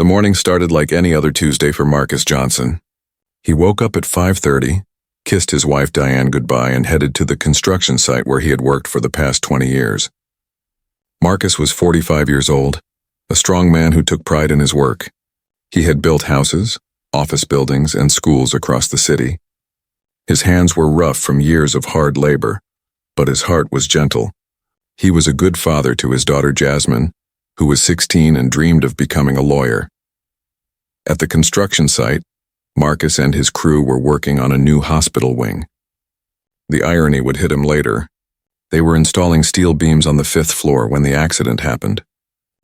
The morning started like any other Tuesday for Marcus Johnson. He woke up at 5:30, kissed his wife Diane goodbye, and headed to the construction site where he had worked for the past 20 years. Marcus was 45 years old, a strong man who took pride in his work. He had built houses, office buildings, and schools across the city. His hands were rough from years of hard labor, but his heart was gentle. He was a good father to his daughter Jasmine, who was 16 and dreamed of becoming a lawyer. At the construction site, Marcus and his crew were working on a new hospital wing. The irony would hit him later. They were installing steel beams on the 5th floor when the accident happened.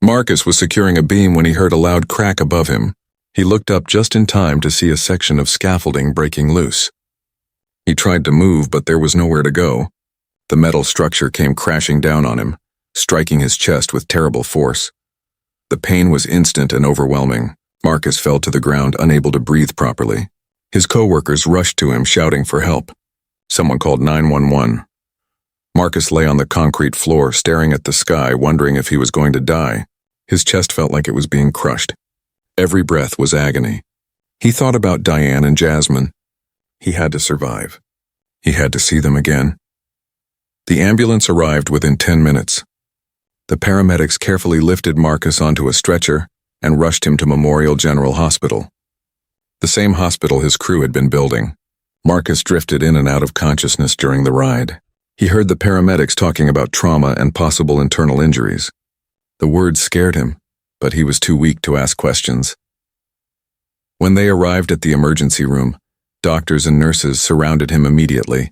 Marcus was securing a beam when he heard a loud crack above him. He looked up just in time to see a section of scaffolding breaking loose. He tried to move, but there was nowhere to go. The metal structure came crashing down on him, striking his chest with terrible force. The pain was instant and overwhelming. Marcus fell to the ground, unable to breathe properly. His co-workers rushed to him, shouting for help. Someone called 911. Marcus lay on the concrete floor, staring at the sky, wondering if he was going to die. His chest felt like it was being crushed. Every breath was agony. He thought about Diane and Jasmine. He had to survive. He had to see them again. The ambulance arrived within 10 minutes. The paramedics carefully lifted Marcus onto a stretcher and rushed him to Memorial General Hospital, the same hospital his crew had been building. Marcus drifted in and out of consciousness during the ride. He heard the paramedics talking about trauma and possible internal injuries. The words scared him, but he was too weak to ask questions. When they arrived at the emergency room, doctors and nurses surrounded him immediately.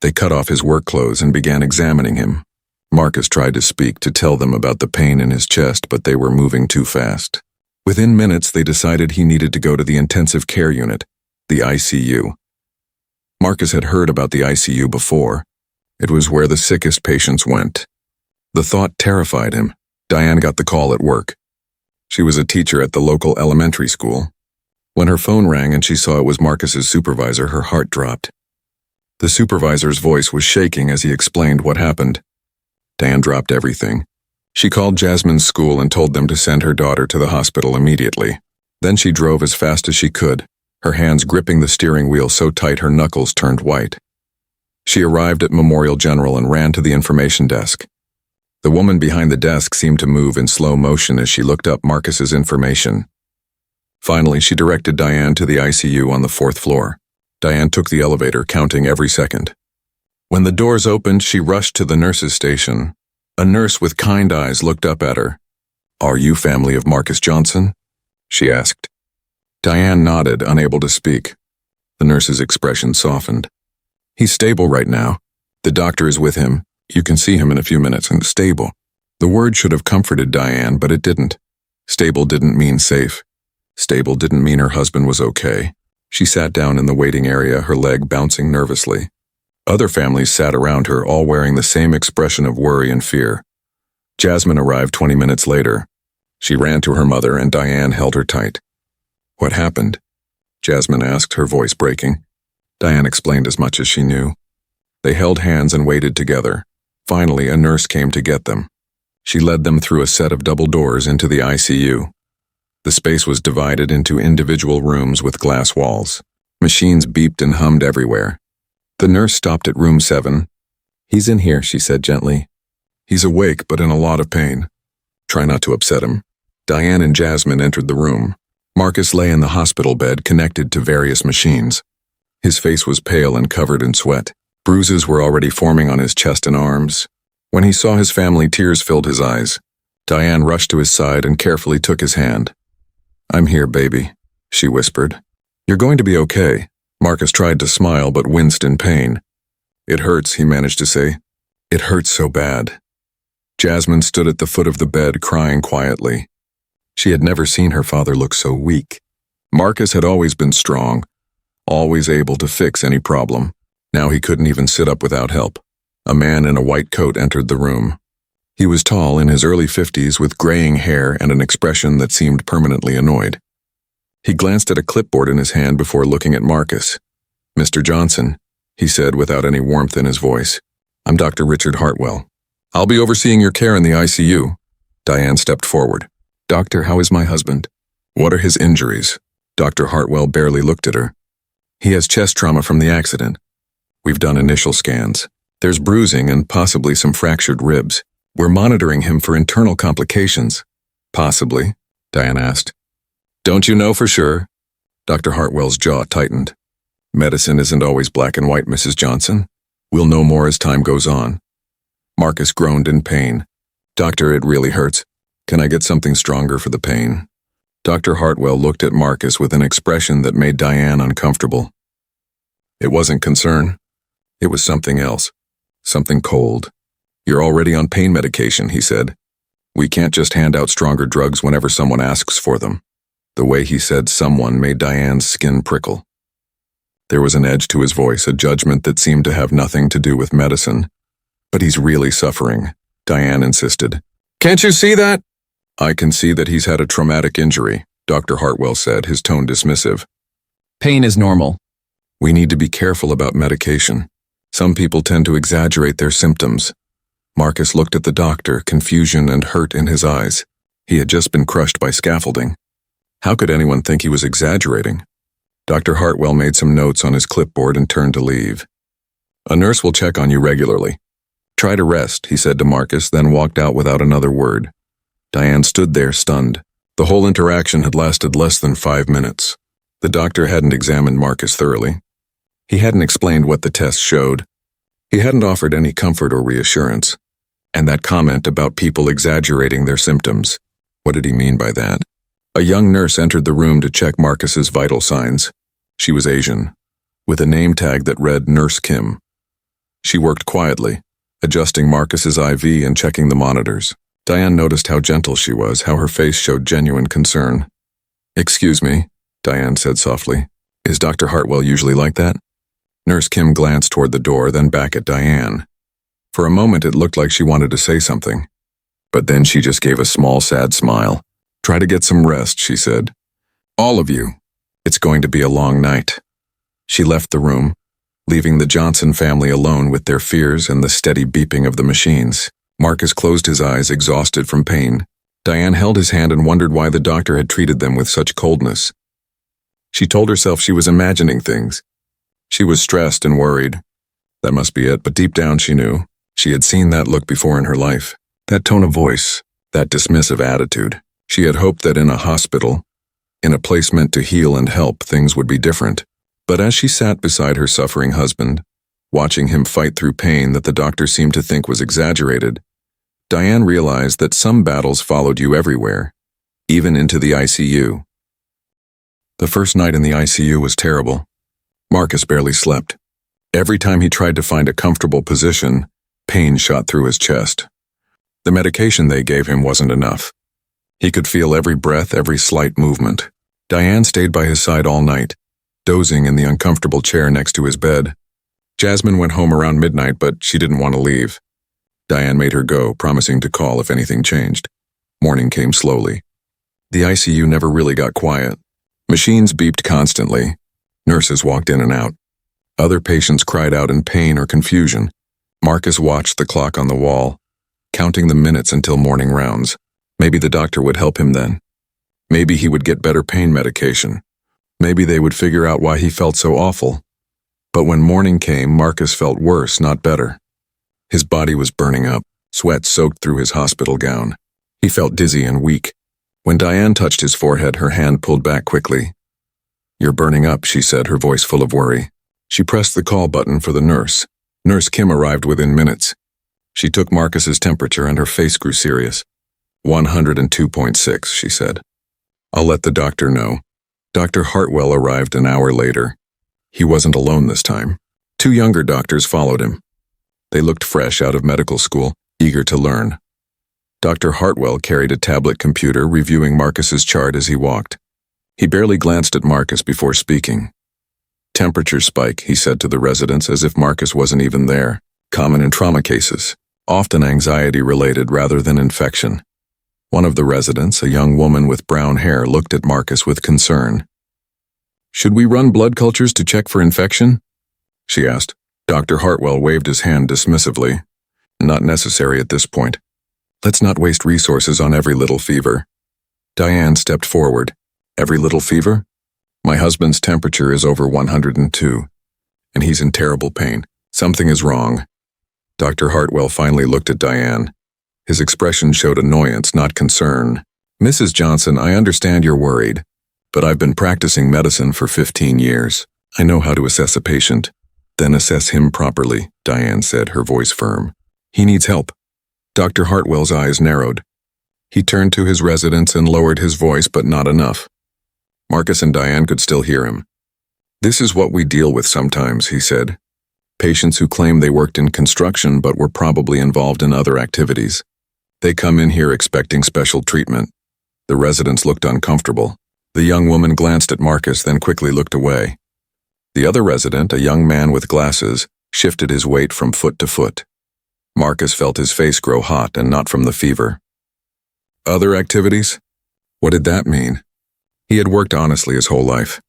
They cut off his work clothes and began examining him. Marcus tried to speak to tell them about the pain in his chest, but they were moving too fast. Within minutes, they decided he needed to go to the intensive care unit, the ICU. Marcus had heard about the ICU before. It was where the sickest patients went. The thought terrified him. Diane got the call at work. She was a teacher at the local elementary school. When her phone rang and she saw it was Marcus's supervisor, her heart dropped. The supervisor's voice was shaking as he explained what happened. Diane dropped everything. She called Jasmine's school and told them to send her daughter to the hospital immediately. Then she drove as fast as she could, her hands gripping the steering wheel so tight her knuckles turned white. She arrived at Memorial General and ran to the information desk. The woman behind the desk seemed to move in slow motion as she looked up Marcus's information. Finally, she directed Diane to the ICU on the 4th floor. Diane took the elevator, counting every second. When the doors opened, she rushed to the nurse's station. A nurse with kind eyes looked up at her. "Are you family of Marcus Johnson?" she asked. Diane nodded, unable to speak. The nurse's expression softened. "He's stable right now. The doctor is with him. You can see him in a few minutes, and stable." The word should have comforted Diane, but it didn't. Stable didn't mean safe. Stable didn't mean her husband was okay. She sat down in the waiting area, her leg bouncing nervously. Other families sat around her, all wearing the same expression of worry and fear. Jasmine arrived 20 minutes later. She ran to her mother, and Diane held her tight. "What happened?" Jasmine asked, her voice breaking. Diane explained as much as she knew. They held hands and waited together. Finally, a nurse came to get them. She led them through a set of double doors into the ICU. The space was divided into individual rooms with glass walls. Machines beeped and hummed everywhere. The nurse stopped at room 7. "He's in here," she said gently. "He's awake, but in a lot of pain. Try not to upset him." Diane and Jasmine entered the room. Marcus lay in the hospital bed, connected to various machines. His face was pale and covered in sweat. Bruises were already forming on his chest and arms. When he saw his family, tears filled his eyes. Diane rushed to his side and carefully took his hand. "I'm here, baby," she whispered. "You're going to be okay." Marcus tried to smile but winced in pain. "It hurts," he managed to say. "It hurts so bad." Jasmine stood at the foot of the bed, crying quietly. She had never seen her father look so weak. Marcus had always been strong, always able to fix any problem. Now he couldn't even sit up without help. A man in a white coat entered the room. He was tall, in his early 50s, with graying hair and an expression that seemed permanently annoyed. He glanced at a clipboard in his hand before looking at Marcus. "Mr. Johnson," he said without any warmth in his voice. "I'm Dr. Richard Hartwell. I'll be overseeing your care in the ICU." Diane stepped forward. "Doctor, how is my husband?" What are his injuries? Dr. Hartwell barely looked at her. He has chest trauma from the accident. We've done initial scans. There's bruising and possibly some fractured ribs. We're monitoring him for internal complications. Possibly, Diane asked. Don't you know for sure? Dr. Hartwell's jaw tightened. Medicine isn't always black and white, Mrs. Johnson. We'll know more as time goes on. Marcus groaned in pain. Doctor, it really hurts. Can I get something stronger for the pain? Dr. Hartwell looked at Marcus with an expression that made Diane uncomfortable. It wasn't concern. It was something else. Something cold. You're already on pain medication, he said. We can't just hand out stronger drugs whenever someone asks for them. The way he said someone made Diane's skin prickle. There was an edge to his voice, a judgment that seemed to have nothing to do with medicine. But he's really suffering, Diane insisted. Can't you see that? I can see that he's had a traumatic injury, Dr. Hartwell said, his tone dismissive. Pain is normal. We need to be careful about medication. Some people tend to exaggerate their symptoms. Marcus looked at the doctor, confusion and hurt in his eyes. He had just been crushed by scaffolding. How could anyone think he was exaggerating? Dr. Hartwell made some notes on his clipboard and turned to leave. A nurse will check on you regularly. Try to rest, he said to Marcus, then walked out without another word. Diane stood there, stunned. The whole interaction had lasted less than 5 minutes. The doctor hadn't examined Marcus thoroughly. He hadn't explained what the test showed. He hadn't offered any comfort or reassurance. And that comment about people exaggerating their symptoms, what did he mean by that? A young nurse entered the room to check Marcus's vital signs. She was Asian, with a name tag that read Nurse Kim. She worked quietly, adjusting Marcus's IV and checking the monitors. Diane noticed how gentle she was, how her face showed genuine concern. Excuse me, Diane said softly. Is Dr. Hartwell usually like that? Nurse Kim glanced toward the door, then back at Diane. For a moment it looked like she wanted to say something. But then she just gave a small, sad smile. Try to get some rest, she said. All of you. It's going to be a long night. She left the room, leaving the Johnson family alone with their fears and the steady beeping of the machines. Marcus closed his eyes, exhausted from pain. Diane held his hand and wondered why the doctor had treated them with such coldness. She told herself she was imagining things. She was stressed and worried. That must be it, but deep down she knew. She had seen that look before in her life. That tone of voice, that dismissive attitude. She had hoped that in a hospital, in a place meant to heal and help, things would be different. But as she sat beside her suffering husband, watching him fight through pain that the doctor seemed to think was exaggerated, Diane realized that some battles followed you everywhere, even into the ICU. The first night in the ICU was terrible. Marcus barely slept. Every time he tried to find a comfortable position, pain shot through his chest. The medication they gave him wasn't enough. He could feel every breath, every slight movement. Diane stayed by his side all night, dozing in the uncomfortable chair next to his bed. Jasmine went home around midnight, but she didn't want to leave. Diane made her go, promising to call if anything changed. Morning came slowly. The ICU never really got quiet. Machines beeped constantly. Nurses walked in and out. Other patients cried out in pain or confusion. Marcus watched the clock on the wall, counting the minutes until morning rounds. Maybe the doctor would help him then. Maybe he would get better pain medication. Maybe they would figure out why he felt so awful. But when morning came, Marcus felt worse, not better. His body was burning up, sweat soaked through his hospital gown. He felt dizzy and weak. When Diane touched his forehead, her hand pulled back quickly. You're burning up, she said, her voice full of worry. She pressed the call button for the nurse. Nurse Kim arrived within minutes. She took Marcus's temperature and her face grew serious. 102.6, she said. I'll let the doctor know. Dr. Hartwell arrived an hour later. He wasn't alone this time. 2 younger doctors followed him. They looked fresh out of medical school, eager to learn. Dr. Hartwell carried a tablet computer, reviewing Marcus's chart as he walked. He barely glanced at Marcus before speaking. Temperature spike, he said to the residents as if Marcus wasn't even there. Common in trauma cases, often anxiety-related rather than infection. One of the residents, a young woman with brown hair, looked at Marcus with concern. Should we run blood cultures to check for infection? She asked. Dr. Hartwell waved his hand dismissively. Not necessary at this point. Let's not waste resources on every little fever. Diane stepped forward. Every little fever? My husband's temperature is over 102, and he's in terrible pain. Something is wrong. Dr. Hartwell finally looked at Diane. His expression showed annoyance, not concern. Mrs. Johnson, I understand you're worried, but I've been practicing medicine for 15 years. I know how to assess a patient. Then assess him properly, Diane said, her voice firm. He needs help. Dr. Hartwell's eyes narrowed. He turned to his residents and lowered his voice, but not enough. Marcus and Diane could still hear him. This is what we deal with sometimes, he said. Patients who claim they worked in construction but were probably involved in other activities. They come in here expecting special treatment. The residents looked uncomfortable. The young woman glanced at Marcus, then quickly looked away. The other resident, a young man with glasses, shifted his weight from foot to foot. Marcus felt his face grow hot, and not from the fever. Other activities? What did that mean? He had worked honestly his whole life.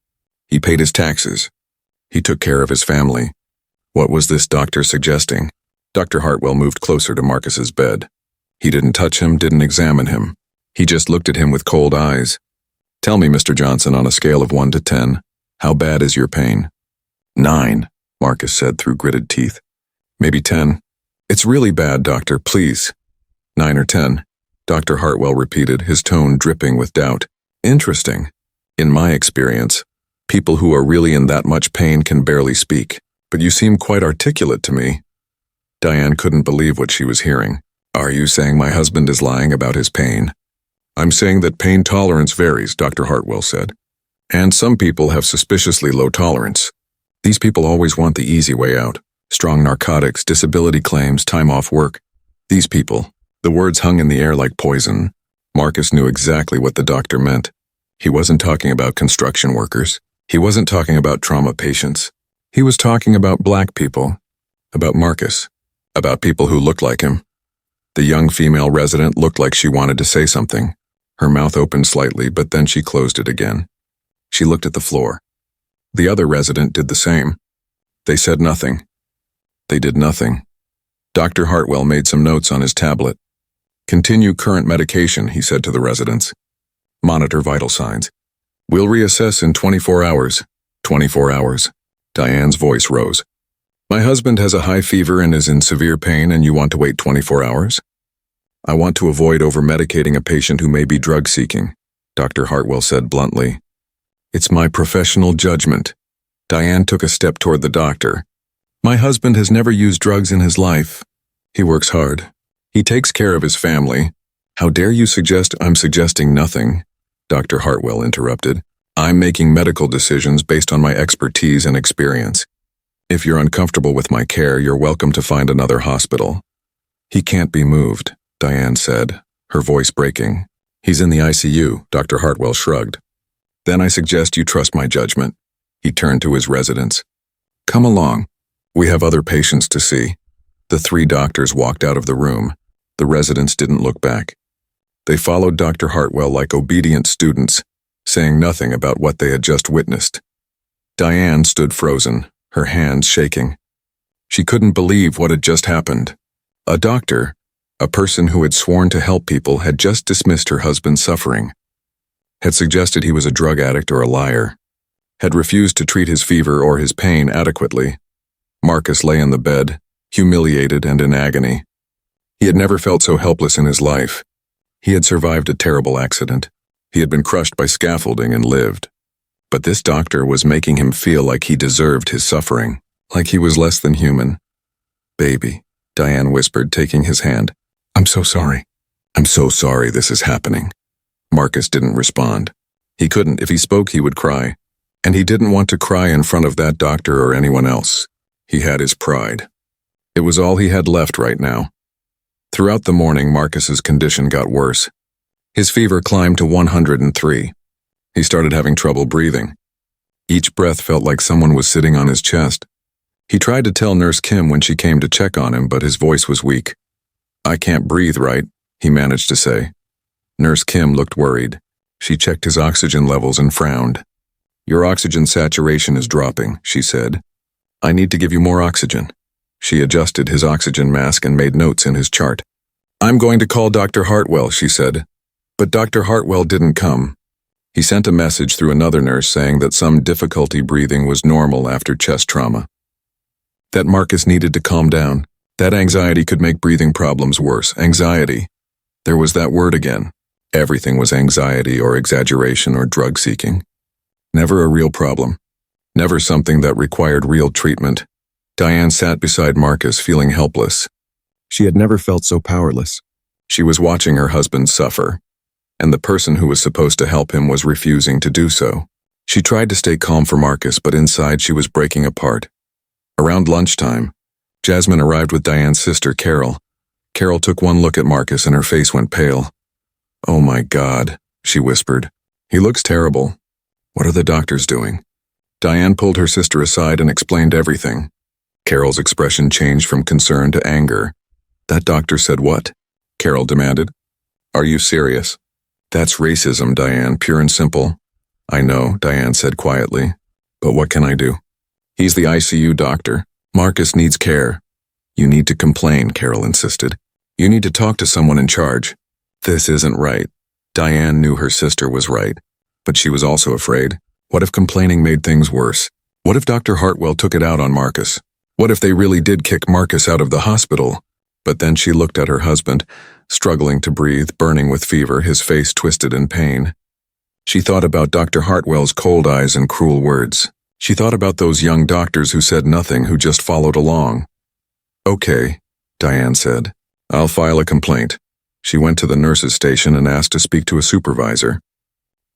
He paid his taxes. He took care of his family. What was this doctor suggesting? Dr. Hartwell moved closer to Marcus's bed. He didn't touch him, didn't examine him. He just looked at him with cold eyes. Tell me, Mr. Johnson, on a scale of 1 to 10, how bad is your pain? 9, Marcus said through gritted teeth. Maybe 10. It's really bad, doctor, please. 9 or 10, Dr. Hartwell repeated, his tone dripping with doubt. Interesting. In my experience, people who are really in that much pain can barely speak, but you seem quite articulate to me. Diane couldn't believe what she was hearing. Are you saying my husband is lying about his pain? I'm saying that pain tolerance varies, Dr. Hartwell said. And some people have suspiciously low tolerance. These people always want the easy way out. Strong narcotics, disability claims, time off work. These people. The words hung in the air like poison. Marcus knew exactly what the doctor meant. He wasn't talking about construction workers. He wasn't talking about trauma patients. He was talking about black people. About Marcus. About people who looked like him. The young female resident looked like she wanted to say something. Her mouth opened slightly, but then she closed it again. She looked at the floor. The other resident did the same. They said nothing. They did nothing. Dr. Hartwell made some notes on his tablet. Continue current medication, he said to the residents. Monitor vital signs. We'll reassess in 24 hours. 24 hours. Diane's voice rose. My husband has a high fever and is in severe pain, and you want to wait 24 hours? I want to avoid over-medicating a patient who may be drug-seeking, Dr. Hartwell said bluntly. It's my professional judgment. Diane took a step toward the doctor. My husband has never used drugs in his life. He works hard. He takes care of his family. How dare you suggest I'm suggesting nothing? Dr. Hartwell interrupted. I'm making medical decisions based on my expertise and experience. If you're uncomfortable with my care, you're welcome to find another hospital. He can't be moved, Diane said, her voice breaking. He's in the ICU, Dr. Hartwell shrugged. Then I suggest you trust my judgment. He turned to his residents. Come along. We have other patients to see. The 3 doctors walked out of the room. The residents didn't look back. They followed Dr. Hartwell like obedient students, saying nothing about what they had just witnessed. Diane stood frozen, her hands shaking. She couldn't believe what had just happened. A doctor, a person who had sworn to help people, had just dismissed her husband's suffering, had suggested he was a drug addict or a liar, had refused to treat his fever or his pain adequately. Marcus lay in the bed, humiliated and in agony. He had never felt so helpless in his life. He had survived a terrible accident. He had been crushed by scaffolding and lived. But this doctor was making him feel like he deserved his suffering, like he was less than human. Baby, Diane whispered, taking his hand. I'm so sorry. I'm so sorry this is happening. Marcus didn't respond. He couldn't. If he spoke, he would cry. And he didn't want to cry in front of that doctor or anyone else. He had his pride. It was all he had left right now. Throughout the morning, Marcus's condition got worse. His fever climbed to 103. He started having trouble breathing. Each breath felt like someone was sitting on his chest. He tried to tell Nurse Kim when she came to check on him, but his voice was weak. I can't breathe right, he managed to say. Nurse Kim looked worried. She checked his oxygen levels and frowned. Your oxygen saturation is dropping, she said. I need to give you more oxygen. She adjusted his oxygen mask and made notes in his chart. I'm going to call Dr. Hartwell, she said. But Dr. Hartwell didn't come. He sent a message through another nurse saying that some difficulty breathing was normal after chest trauma. That Marcus needed to calm down. That anxiety could make breathing problems worse. Anxiety. There was that word again. Everything was anxiety or exaggeration or drug seeking. Never a real problem. Never something that required real treatment. Diane sat beside Marcus, feeling helpless. She had never felt so powerless. She was watching her husband suffer, and the person who was supposed to help him was refusing to do so. She tried to stay calm for Marcus, but inside she was breaking apart. Around lunchtime, Jasmine arrived with Diane's sister, Carol. Carol took one look at Marcus and her face went pale. "Oh my God," she whispered. "He looks terrible. What are the doctors doing?" Diane pulled her sister aside and explained everything. Carol's expression changed from concern to anger. "That doctor said what?" Carol demanded. "Are you serious?" "That's racism, Diane, pure and simple." "I know," Diane said quietly. "But what can I do?" "He's the ICU doctor. Marcus needs care." "You need to complain," Carol insisted. "You need to talk to someone in charge." "This isn't right." Diane knew her sister was right, but she was also afraid. What if complaining made things worse? What if Dr. Hartwell took it out on Marcus? What if they really did kick Marcus out of the hospital? But then she looked at her husband, struggling to breathe, burning with fever, his face twisted in pain. She thought about Dr. Hartwell's cold eyes and cruel words. She thought about those young doctors who said nothing, who just followed along. "Okay," Diane said. "I'll file a complaint." She went to the nurse's station and asked to speak to a supervisor.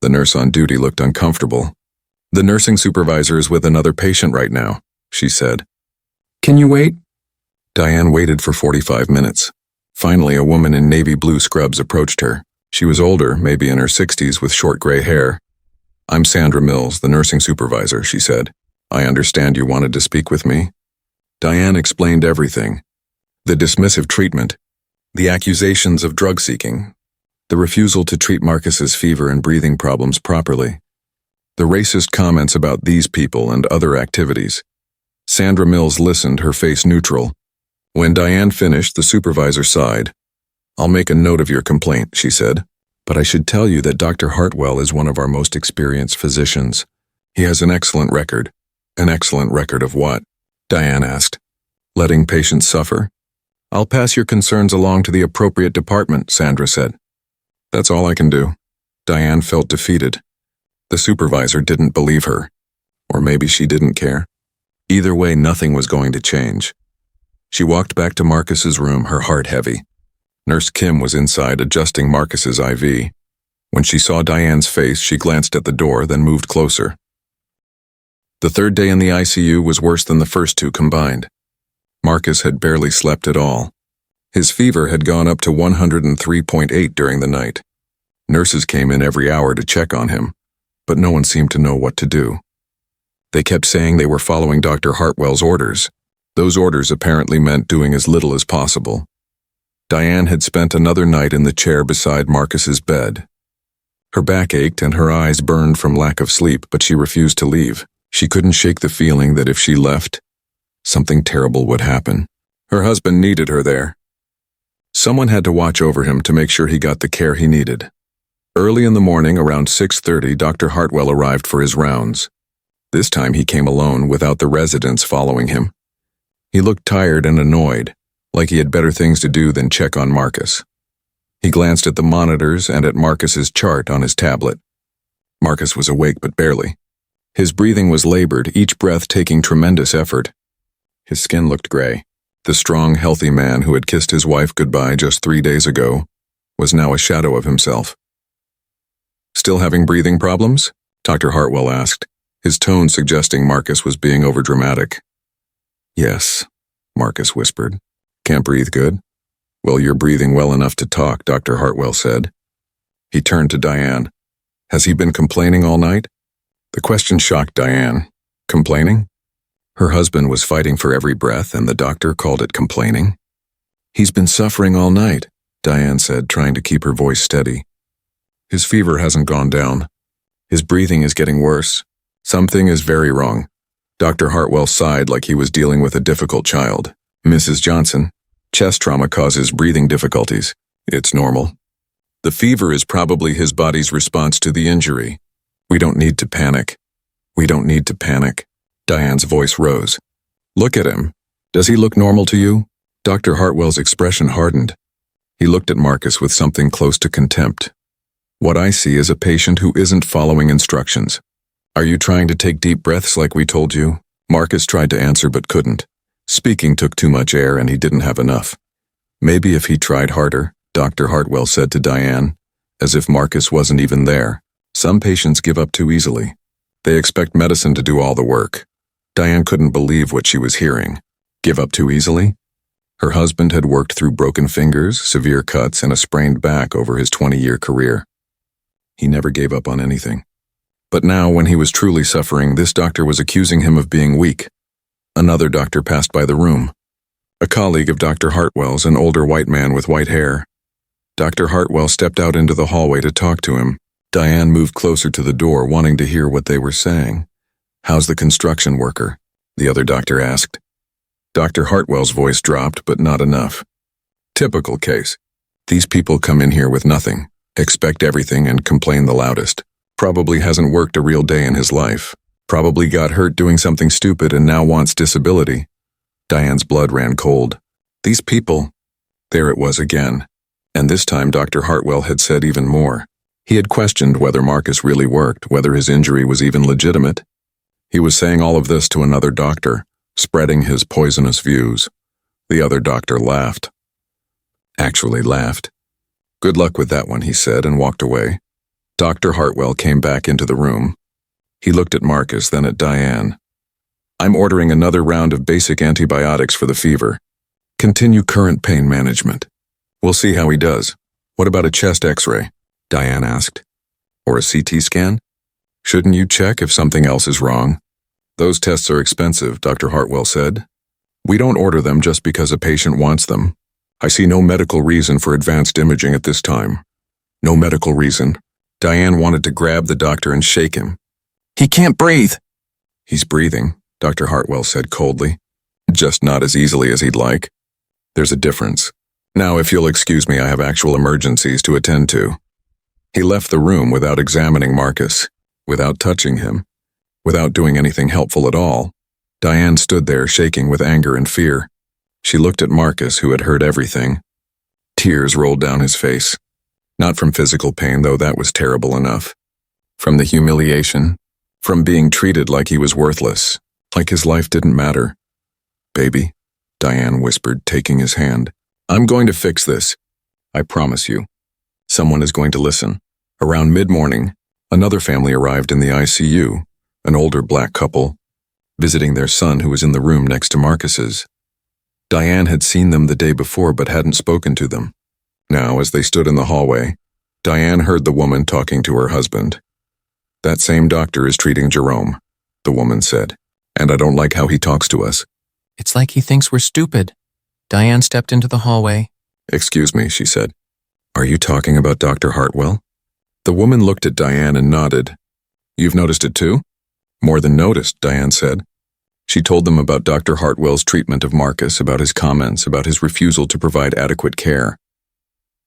The nurse on duty looked uncomfortable. "The nursing supervisor is with another patient right now," she said. "Can you wait?" Diane waited for 45 minutes. Finally, a woman in navy blue scrubs approached her. She was older, maybe in her 60s, with short gray hair. "I'm Sandra Mills, the nursing supervisor," she said. "I understand you wanted to speak with me." Diane explained everything. The dismissive treatment, the accusations of drug seeking, the refusal to treat Marcus's fever and breathing problems properly, the racist comments about these people and other activities. Sandra Mills listened, her face neutral. When Diane finished, the supervisor sighed. "I'll make a note of your complaint," she said. "But I should tell you that Dr. Hartwell is one of our most experienced physicians. He has an excellent record." "An excellent record of what?" Diane asked. "Letting patients suffer?" "I'll pass your concerns along to the appropriate department," Sandra said. "That's all I can do." Diane felt defeated. The supervisor didn't believe her. Or maybe she didn't care. Either way, nothing was going to change. She walked back to Marcus's room, her heart heavy. Nurse Kim was inside adjusting Marcus's IV. When she saw Diane's face, she glanced at the door, then moved closer. The third day in the ICU was worse than the first two combined. Marcus had barely slept at all. His fever had gone up to 103.8 during the night. Nurses came in every hour to check on him, but no one seemed to know what to do. They kept saying they were following Dr. Hartwell's orders. Those orders apparently meant doing as little as possible. Diane had spent another night in the chair beside Marcus's bed. Her back ached and her eyes burned from lack of sleep, but she refused to leave. She couldn't shake the feeling that if she left, something terrible would happen. Her husband needed her there. Someone had to watch over him to make sure he got the care he needed. Early in the morning, around 6:30, Dr. Hartwell arrived for his rounds. This time he came alone, without the residents following him. He looked tired and annoyed, like he had better things to do than check on Marcus. He glanced at the monitors and at Marcus's chart on his tablet. Marcus was awake, but barely. His breathing was labored, each breath taking tremendous effort. His skin looked gray. The strong, healthy man who had kissed his wife goodbye just 3 days ago was now a shadow of himself. "Still having breathing problems?" Dr. Hartwell asked, his tone suggesting Marcus was being overdramatic. "Yes," Marcus whispered. "Can't breathe good?" "Well, you're breathing well enough to talk," Dr. Hartwell said. He turned to Diane. "Has he been complaining all night?" The question shocked Diane. Complaining? Her husband was fighting for every breath, and the doctor called it complaining. "He's been suffering all night," Diane said, trying to keep her voice steady. "His fever hasn't gone down. His breathing is getting worse. Something is very wrong." Dr. Hartwell sighed like he was dealing with a difficult child. "Mrs. Johnson, chest trauma causes breathing difficulties. It's normal. The fever is probably his body's response to the injury. We don't need to panic. We don't need to panic. Diane's voice rose. Look at him. Does he look normal to you? Dr. Hartwell's expression hardened. He looked at Marcus with something close to contempt. What I see is a patient who isn't following instructions. Are you trying to take deep breaths like we told you? Marcus tried to answer but couldn't. Speaking took too much air and he didn't have enough. Maybe if he tried harder, Dr. Hartwell said to Diane, as if Marcus wasn't even there. Some patients give up too easily. They expect medicine to do all the work. Diane couldn't believe what she was hearing. Give up too easily? Her husband had worked through broken fingers, severe cuts, and a sprained back over his 20-year career. He never gave up on anything. But now, when he was truly suffering, this doctor was accusing him of being weak. Another doctor passed by the room. A colleague of Dr. Hartwell's, an older white man with white hair. Dr. Hartwell stepped out into the hallway to talk to him. Diane moved closer to the door, wanting to hear what they were saying. How's the construction worker? The other doctor asked. Dr. Hartwell's voice dropped, but not enough. Typical case. These people come in here with nothing, expect everything, and complain the loudest. Probably hasn't worked a real day in his life. Probably got hurt doing something stupid and now wants disability. Diane's blood ran cold. These people. There it was again. And this time Dr. Hartwell had said even more. He had questioned whether Marcus really worked, whether his injury was even legitimate. He was saying all of this to another doctor, spreading his poisonous views. The other doctor laughed. Actually laughed. Good luck with that one, he said, and walked away. Dr. Hartwell came back into the room. He looked at Marcus, then at Diane. I'm ordering another round of basic antibiotics for the fever. Continue current pain management. We'll see how he does. What about a chest x-ray? Diane asked. Or a CT scan? Shouldn't you check if something else is wrong? Those tests are expensive, Dr. Hartwell said. We don't order them just because a patient wants them. I see no medical reason for advanced imaging at this time. No medical reason. Diane wanted to grab the doctor and shake him. He can't breathe. He's breathing, Dr. Hartwell said coldly. Just not as easily as he'd like. There's a difference. Now, if you'll excuse me, I have actual emergencies to attend to. He left the room without examining Marcus, without touching him, without doing anything helpful at all. Diane stood there shaking with anger and fear. She looked at Marcus, who had heard everything. Tears rolled down his face. Not from physical pain, though that was terrible enough. From the humiliation. From being treated like he was worthless, like his life didn't matter. Baby, Diane whispered, taking his hand. I'm going to fix this. I promise you. Someone is going to listen. Around mid-morning, another family arrived in the ICU, an older black couple, visiting their son who was in the room next to Marcus's. Diane had seen them the day before but hadn't spoken to them. Now, as they stood in the hallway, Diane heard the woman talking to her husband. That same doctor is treating Jerome, the woman said, and I don't like how he talks to us. It's like he thinks we're stupid. Diane stepped into the hallway. Excuse me, she said. Are you talking about Dr. Hartwell? The woman looked at Diane and nodded. You've noticed it too? More than noticed, Diane said. She told them about Dr. Hartwell's treatment of Marcus, about his comments, about his refusal to provide adequate care.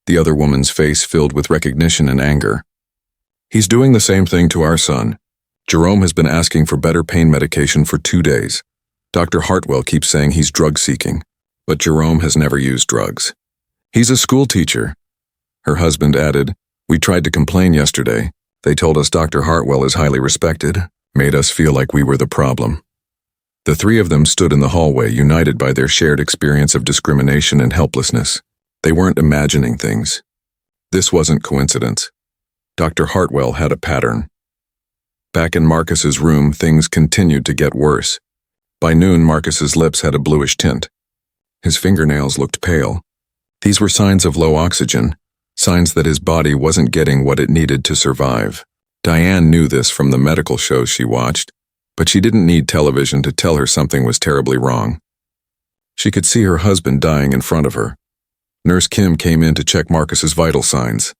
The other woman's face filled with recognition and anger. He's doing the same thing to our son. Jerome has been asking for better pain medication for 2 days. Dr. Hartwell keeps saying he's drug-seeking, but Jerome has never used drugs. He's a school teacher. Her husband added, We tried to complain yesterday. They told us Dr. Hartwell is highly respected, made us feel like we were the problem. The three of them stood in the hallway, united by their shared experience of discrimination and helplessness. They weren't imagining things. This wasn't coincidence. Dr. Hartwell had a pattern. Back in Marcus's room, things continued to get worse. By noon, Marcus's lips had a bluish tint. His fingernails looked pale. These were signs of low oxygen, signs that his body wasn't getting what it needed to survive. Diane knew this from the medical shows she watched, but she didn't need television to tell her something was terribly wrong. She could see her husband dying in front of her. Nurse Kim came in to check Marcus's vital signs.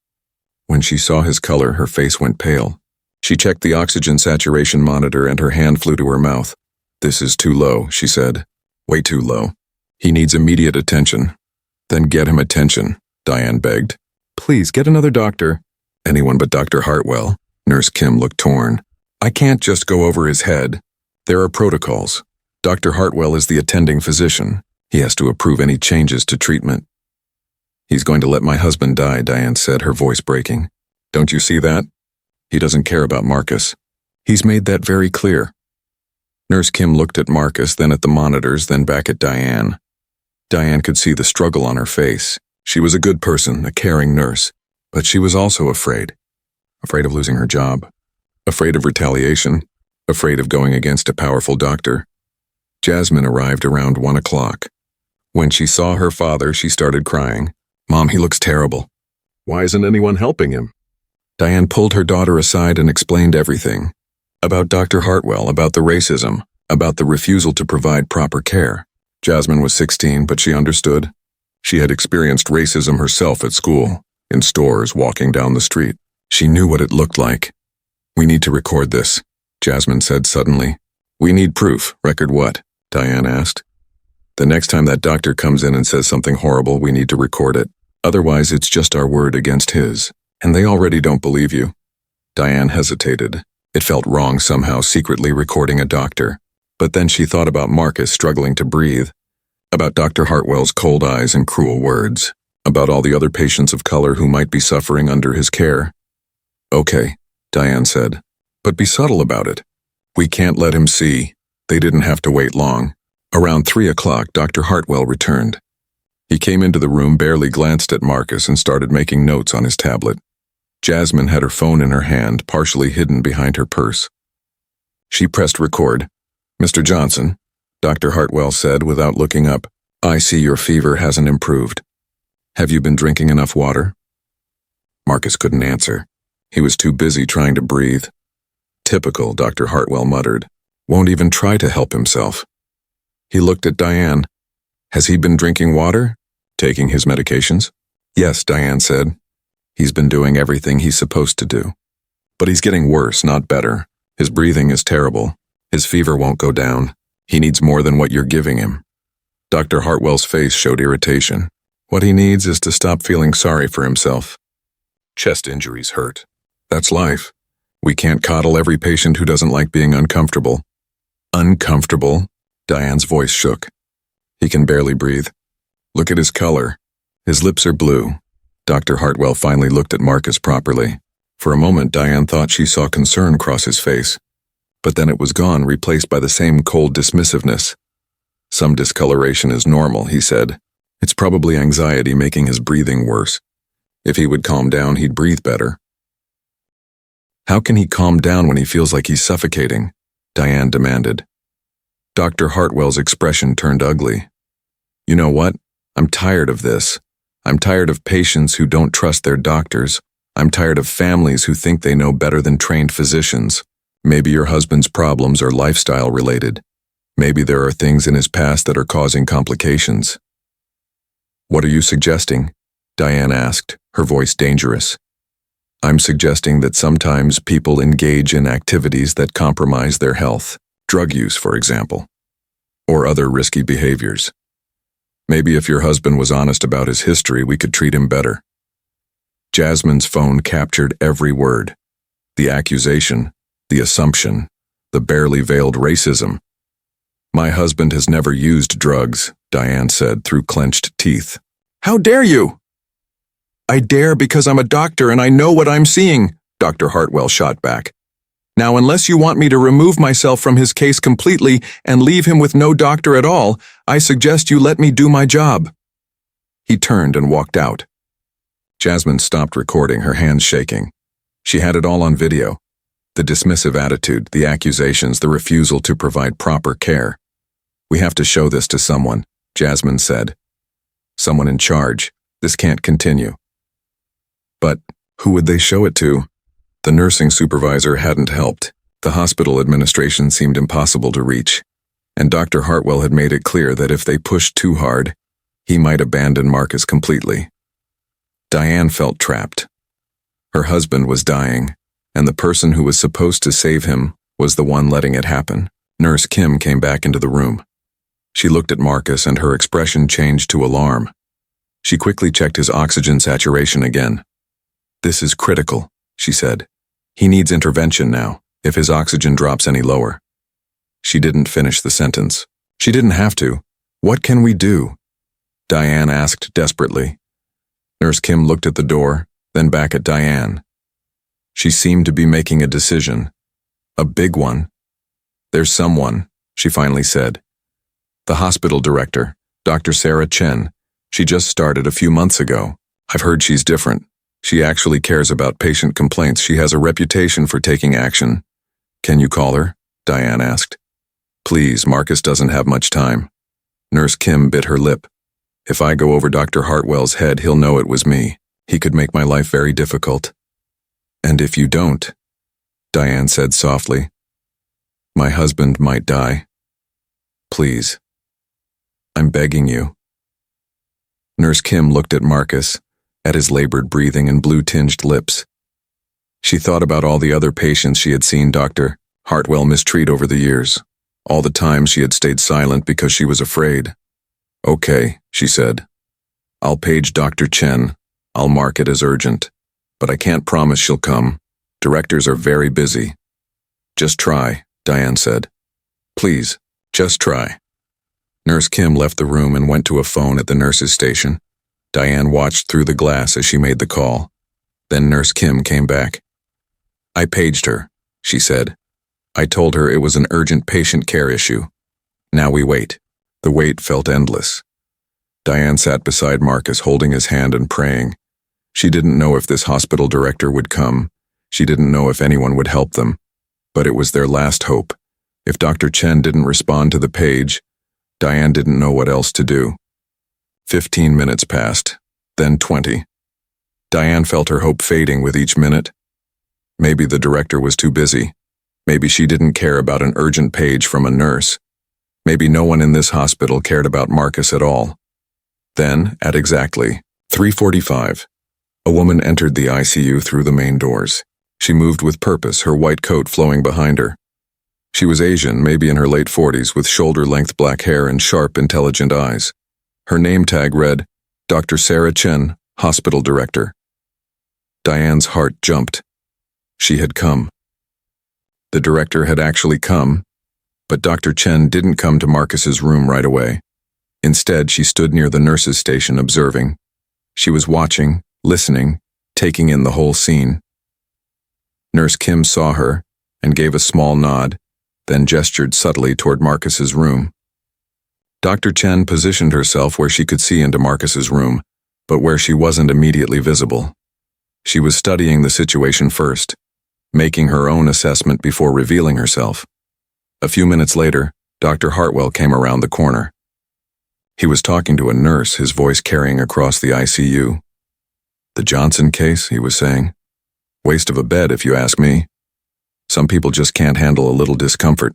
When she saw his color, her face went pale. She checked the oxygen saturation monitor and her hand flew to her mouth. This is too low, she said. Way too low. He needs immediate attention. Then get him attention, Diane begged. Please, get another doctor. Anyone but Dr. Hartwell. Nurse Kim looked torn. I can't just go over his head. There are protocols. Dr. Hartwell is the attending physician. He has to approve any changes to treatment. He's going to let my husband die, Diane said, her voice breaking. Don't you see that? He doesn't care about Marcus. He's made that very clear. Nurse Kim looked at Marcus, then at the monitors, then back at Diane. Diane could see the struggle on her face. She was a good person, a caring nurse, but she was also afraid. Afraid of losing her job. Afraid of retaliation. Afraid of going against a powerful doctor. Jasmine arrived around 1 o'clock. When she saw her father, she started crying. Mom, he looks terrible. Why isn't anyone helping him? Diane pulled her daughter aside and explained everything. About Dr. Hartwell, about the racism, about the refusal to provide proper care. Jasmine was 16, but she understood. She had experienced racism herself at school, in stores, walking down the street. She knew what it looked like. We need to record this, Jasmine said suddenly. We need proof. Record what? Diane asked. The next time that doctor comes in and says something horrible, we need to record it. Otherwise, it's just our word against his. And they already don't believe you. Diane hesitated. It felt wrong somehow secretly recording a doctor. But then she thought about Marcus struggling to breathe, about Dr. Hartwell's cold eyes and cruel words, about all the other patients of color who might be suffering under his care. Okay, Diane said, but be subtle about it. We can't let him see. They didn't have to wait long. Around 3 o'clock, Dr. Hartwell returned. He came into the room, barely glanced at Marcus, and started making notes on his tablet. Jasmine had her phone in her hand, partially hidden behind her purse. She pressed record. Mr. Johnson, Dr. Hartwell said without looking up, I see your fever hasn't improved. Have you been drinking enough water? Marcus couldn't answer. He was too busy trying to breathe. Typical, Dr. Hartwell muttered. Won't even try to help himself. He looked at Diane. Has he been drinking water? Taking his medications? Yes, Diane said. He's been doing everything he's supposed to do. But he's getting worse, not better. His breathing is terrible. His fever won't go down. He needs more than what you're giving him. Dr. Hartwell's face showed irritation. What he needs is to stop feeling sorry for himself. Chest injuries hurt. That's life. We can't coddle every patient who doesn't like being uncomfortable. Uncomfortable? Diane's voice shook. He can barely breathe. Look at his color. His lips are blue. Dr. Hartwell finally looked at Marcus properly. For a moment, Diane thought she saw concern cross his face. But then it was gone, replaced by the same cold dismissiveness. Some discoloration is normal, he said. It's probably anxiety making his breathing worse. If he would calm down, he'd breathe better. How can he calm down when he feels like he's suffocating? Diane demanded. Dr. Hartwell's expression turned ugly. You know what? I'm tired of this. I'm tired of patients who don't trust their doctors. I'm tired of families who think they know better than trained physicians. Maybe your husband's problems are lifestyle related. Maybe there are things in his past that are causing complications. What are you suggesting? Diane asked, her voice dangerous. I'm suggesting that sometimes people engage in activities that compromise their health. Drug use, for example. Or other risky behaviors. Maybe if your husband was honest about his history, we could treat him better. Jasmine's phone captured every word. The accusation, the assumption, the barely veiled racism. My husband has never used drugs, Diane said through clenched teeth. How dare you? I dare because I'm a doctor and I know what I'm seeing, Dr. Hartwell shot back. Now, unless you want me to remove myself from his case completely and leave him with no doctor at all, I suggest you let me do my job. He turned and walked out. Jasmine stopped recording, her hands shaking. She had it all on video. The dismissive attitude, the accusations, the refusal to provide proper care. We have to show this to someone, Jasmine said. Someone in charge. This can't continue. But who would they show it to? The nursing supervisor hadn't helped. The hospital administration seemed impossible to reach. And Dr. Hartwell had made it clear that if they pushed too hard, he might abandon Marcus completely. Diane felt trapped. Her husband was dying, and the person who was supposed to save him was the one letting it happen. Nurse Kim came back into the room. She looked at Marcus and her expression changed to alarm. She quickly checked his oxygen saturation again. This is critical, she said. He needs intervention now, if his oxygen drops any lower. She didn't finish the sentence. She didn't have to. What can we do? Diane asked desperately. Nurse Kim looked at the door, then back at Diane. She seemed to be making a decision. A big one. There's someone, she finally said. The hospital director, Dr. Sarah Chen. She just started a few months ago. I've heard she's different. She actually cares about patient complaints. She has a reputation for taking action. Can you call her? Diane asked. Please, Marcus doesn't have much time. Nurse Kim bit her lip. If I go over Dr. Hartwell's head, he'll know it was me. He could make my life very difficult. And if you don't, Diane said softly, my husband might die. Please. I'm begging you. Nurse Kim looked at Marcus, at his labored breathing and blue-tinged lips. She thought about all the other patients she had seen Dr. Hartwell mistreat over the years, all the times she had stayed silent because she was afraid. Okay, she said. I'll page Dr. Chen. I'll mark it as urgent. But I can't promise she'll come. Directors are very busy. Just try, Diane said. Please, just try. Nurse Kim left the room and went to a phone at the nurse's station. Diane watched through the glass as she made the call. Then Nurse Kim came back. I paged her, she said. I told her it was an urgent patient care issue. Now we wait. The wait felt endless. Diane sat beside Marcus, holding his hand and praying. She didn't know if this hospital director would come. She didn't know if anyone would help them. But it was their last hope. If Dr. Chen didn't respond to the page, Diane didn't know what else to do. 15 minutes passed, then 20. Diane felt her hope fading with each minute. Maybe the director was too busy. Maybe she didn't care about an urgent page from a nurse. Maybe no one in this hospital cared about Marcus at all. Then, at exactly 3:45, a woman entered the ICU through the main doors. She moved with purpose, her white coat flowing behind her. She was Asian, maybe in her late 40s, with shoulder-length black hair and sharp, intelligent eyes. Her name tag read, Dr. Sarah Chen, Hospital Director. Diane's heart jumped. She had come. The director had actually come, but Dr. Chen didn't come to Marcus's room right away. Instead, she stood near the nurse's station observing. She was watching, listening, taking in the whole scene. Nurse Kim saw her and gave a small nod, then gestured subtly toward Marcus's room. Dr. Chen positioned herself where she could see into Marcus's room, but where she wasn't immediately visible. She was studying the situation first, making her own assessment before revealing herself. A few minutes later, Dr. Hartwell came around the corner. He was talking to a nurse, his voice carrying across the ICU. The Johnson case, he was saying. Waste of a bed, if you ask me. Some people just can't handle a little discomfort.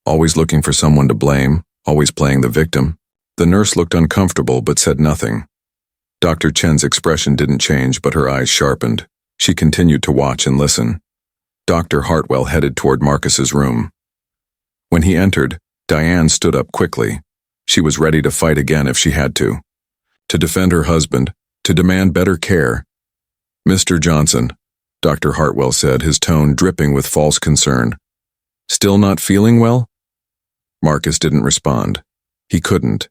Always looking for someone to blame, always playing the victim. The nurse looked uncomfortable but said nothing. Dr. Chen's expression didn't change, but her eyes sharpened. She continued to watch and listen. Dr. Hartwell headed toward Marcus's room. When he entered, Diane stood up quickly. She was ready to fight again if she had to defend her husband, to demand better care. Mr. Johnson, Dr. Hartwell said, his tone dripping with false concern. Still not feeling well? Marcus didn't respond. He couldn't.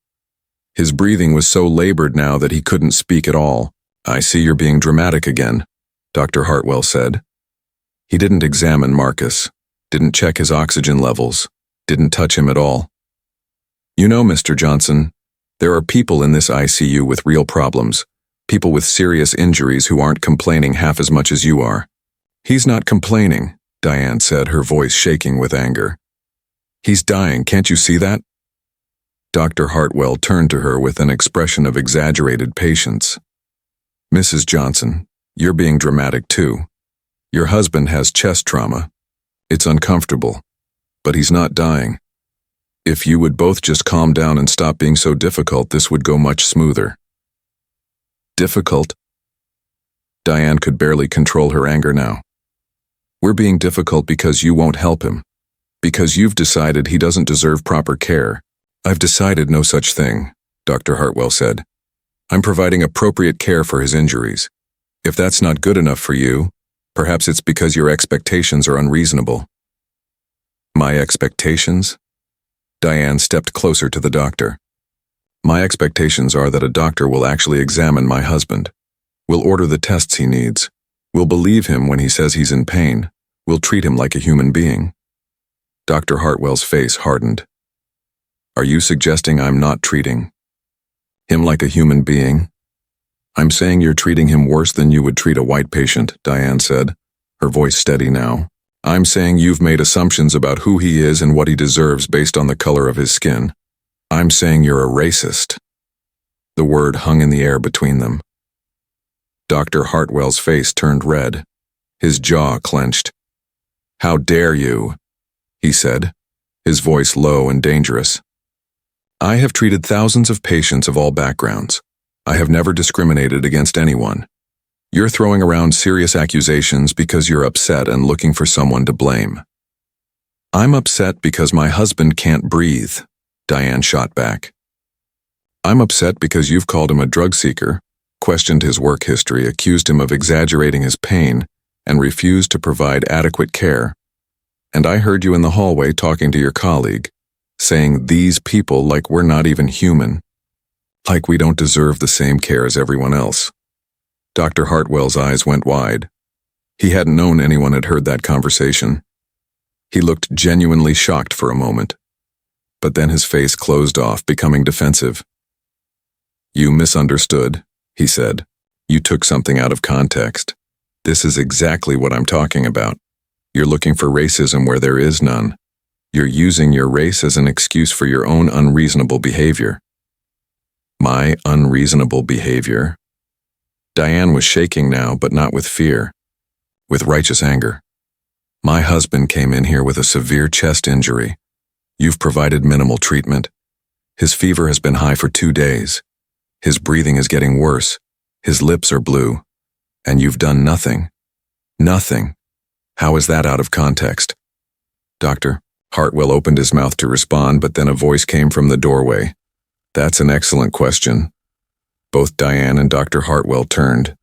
His breathing was so labored now that he couldn't speak at all. I see you're being dramatic again, Dr. Hartwell said. He didn't examine Marcus, didn't check his oxygen levels, didn't touch him at all. You know, Mr. Johnson, there are people in this ICU with real problems, people with serious injuries who aren't complaining half as much as you are. He's not complaining, Diane said, her voice shaking with anger. He's dying, can't you see that? Dr. Hartwell turned to her with an expression of exaggerated patience. Mrs. Johnson, you're being dramatic too. Your husband has chest trauma. It's uncomfortable, but he's not dying. If you would both just calm down and stop being so difficult, this would go much smoother. Difficult? Diane could barely control her anger now. We're being difficult because you won't help him. Because you've decided he doesn't deserve proper care. I've decided no such thing, Dr. Hartwell said. I'm providing appropriate care for his injuries. If that's not good enough for you, Perhaps it's because your expectations are unreasonable. My expectations? Diane stepped closer to the doctor. My expectations are that a doctor will actually examine my husband, will order the tests he needs, will believe him when he says he's in pain, will treat him like a human being. Dr. Hartwell's face hardened. Are you suggesting I'm not treating him like a human being? I'm saying you're treating him worse than you would treat a white patient, Diane said, her voice steady now. I'm saying you've made assumptions about who he is and what he deserves based on the color of his skin. I'm saying you're a racist. The word hung in the air between them. Dr. Hartwell's face turned red. His jaw clenched. How dare you? He said, his voice low and dangerous. I have treated thousands of patients of all backgrounds. I have never discriminated against anyone. You're throwing around serious accusations because you're upset and looking for someone to blame. I'm upset because my husband can't breathe, Diane shot back. I'm upset because you've called him a drug seeker, questioned his work history, accused him of exaggerating his pain, and refused to provide adequate care. And I heard you in the hallway talking to your colleague, saying these people like we're not even human, like we don't deserve the same care as everyone else. Dr. Hartwell's eyes went wide. He hadn't known anyone had heard that conversation. He looked genuinely shocked for a moment, but then his face closed off, becoming defensive. You misunderstood, he said. You took something out of context. This is exactly what I'm talking about. You're looking for racism where there is none. You're using your race as an excuse for your own unreasonable behavior. My unreasonable behavior? Diane was shaking now, but not with fear, with righteous anger. My husband came in here with a severe chest injury. You've provided minimal treatment. His fever has been high for 2 days. His breathing is getting worse. His lips are blue. And you've done nothing. Nothing. How is that out of context? Dr. Hartwell opened his mouth to respond, but then a voice came from the doorway. That's an excellent question. Both Diane and Dr. Hartwell turned.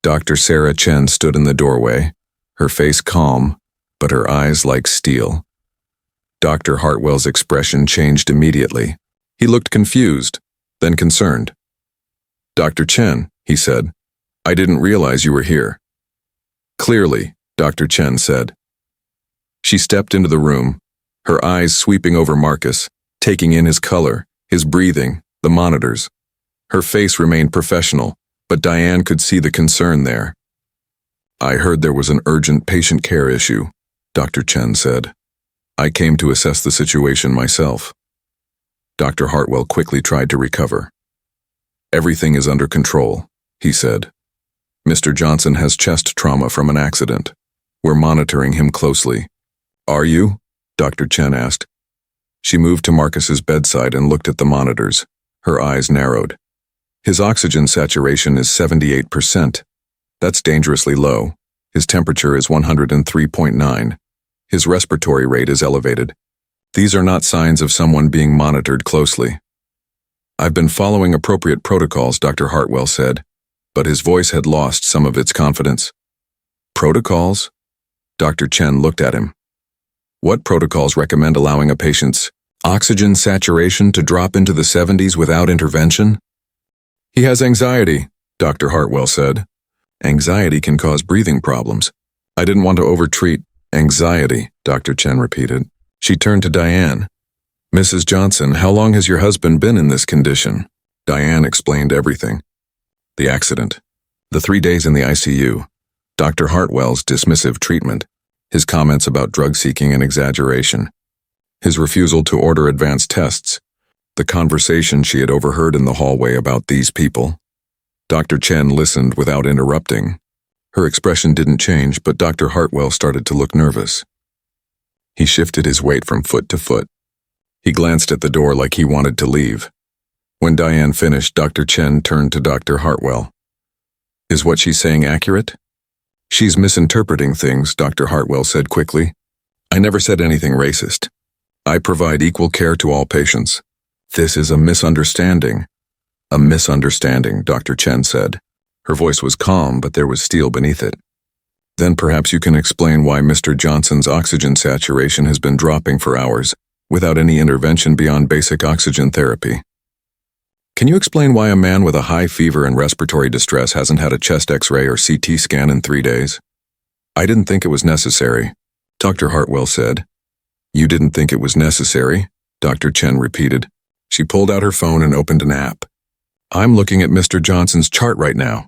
Dr. Sarah Chen stood in the doorway, her face calm, but her eyes like steel. Dr. Hartwell's expression changed immediately. He looked confused, then concerned. Dr. Chen, he said, I didn't realize you were here. Clearly, Dr. Chen said. She stepped into the room, her eyes sweeping over Marcus, taking in his color, his breathing, the monitors. Her face remained professional, but Diane could see the concern there. I heard there was an urgent patient care issue, Dr. Chen said. I came to assess the situation myself. Dr. Hartwell quickly tried to recover. Everything is under control, he said. Mr. Johnson has chest trauma from an accident. We're monitoring him closely. Are you? Dr. Chen asked. She moved to Marcus's bedside and looked at the monitors. Her eyes narrowed. His oxygen saturation is 78%. That's dangerously low. His temperature is 103.9. His respiratory rate is elevated. These are not signs of someone being monitored closely. I've been following appropriate protocols, Dr. Hartwell said, but his voice had lost some of its confidence. Protocols? Dr. Chen looked at him. What protocols recommend allowing a patient's oxygen saturation to drop into the 70s without intervention? He has anxiety, Dr. Hartwell said. Anxiety can cause breathing problems. I didn't want to overtreat anxiety, Dr. Chen repeated. She turned to Diane. Mrs. Johnson, how long has your husband been in this condition? Diane explained everything. The accident, the 3 days in the ICU, Dr. Hartwell's dismissive treatment, his comments about drug seeking and exaggeration, his refusal to order advanced tests, the conversation she had overheard in the hallway about these people. Dr. Chen listened without interrupting. Her expression didn't change, but Dr. Hartwell started to look nervous. He shifted his weight from foot to foot. He glanced at the door like he wanted to leave. When Diane finished, Dr. Chen turned to Dr. Hartwell. Is what she's saying accurate? She's misinterpreting things, Dr. Hartwell said quickly. I never said anything racist. I provide equal care to all patients. This is a misunderstanding. A misunderstanding, Dr. Chen said. Her voice was calm, but there was steel beneath it. Then perhaps you can explain why Mr. Johnson's oxygen saturation has been dropping for hours, without any intervention beyond basic oxygen therapy. Can you explain why a man with a high fever and respiratory distress hasn't had a chest X-ray or CT scan in 3 days? I didn't think it was necessary, Dr. Hartwell said. You didn't think it was necessary, Dr. Chen repeated. She pulled out her phone and opened an app. I'm looking at Mr. Johnson's chart right now.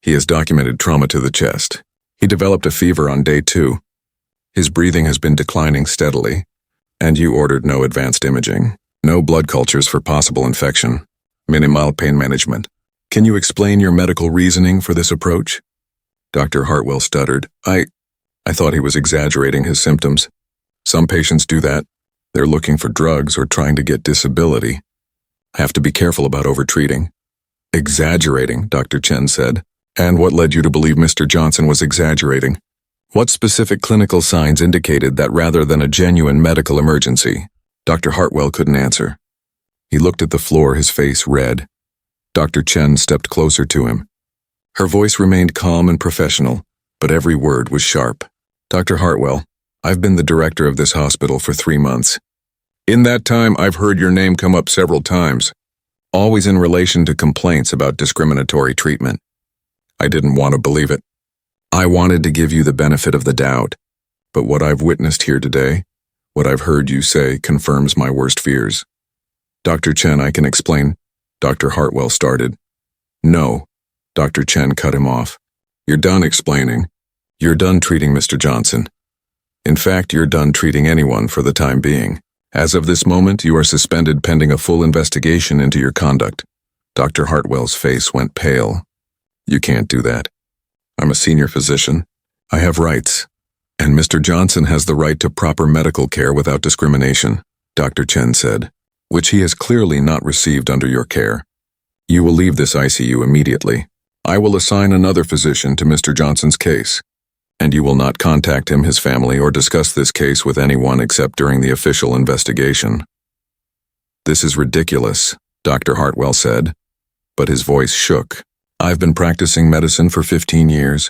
He has documented trauma to the chest. He developed a fever on day 2. His breathing has been declining steadily, and you ordered no advanced imaging, no blood cultures for possible infection, minimal pain management. Can you explain your medical reasoning for this approach? Dr. Hartwell stuttered. I thought he was exaggerating his symptoms. Some patients do that. They're looking for drugs or trying to get disability. Have to be careful about overtreating. Exaggerating, Dr. Chen said. And what led you to believe Mr. Johnson was exaggerating? What specific clinical signs indicated that rather than a genuine medical emergency? Dr. Hartwell couldn't answer. He looked at the floor, his face red. Dr. Chen stepped closer to him. Her voice remained calm and professional, but every word was sharp. Dr. Hartwell, I've been the director of this hospital for 3 months. In that time, I've heard your name come up several times, always in relation to complaints about discriminatory treatment. I didn't want to believe it. I wanted to give you the benefit of the doubt, but what I've witnessed here today, what I've heard you say, confirms my worst fears. Dr. Chen, I can explain. Dr. Hartwell started. No, Dr. Chen cut him off. You're done explaining. You're done treating Mr. Johnson. In fact, you're done treating anyone for the time being. As of this moment, you are suspended pending a full investigation into your conduct. Dr. Hartwell's face went pale. You can't do that. I'm a senior physician. I have rights. And Mr. Johnson has the right to proper medical care without discrimination, Dr. Chen said, which he has clearly not received under your care. You will leave this ICU immediately. I will assign another physician to Mr. Johnson's case, and you will not contact him, his family, or discuss this case with anyone except during the official investigation. This is ridiculous, Dr. Hartwell said, but his voice shook. I've been practicing medicine for 15 years.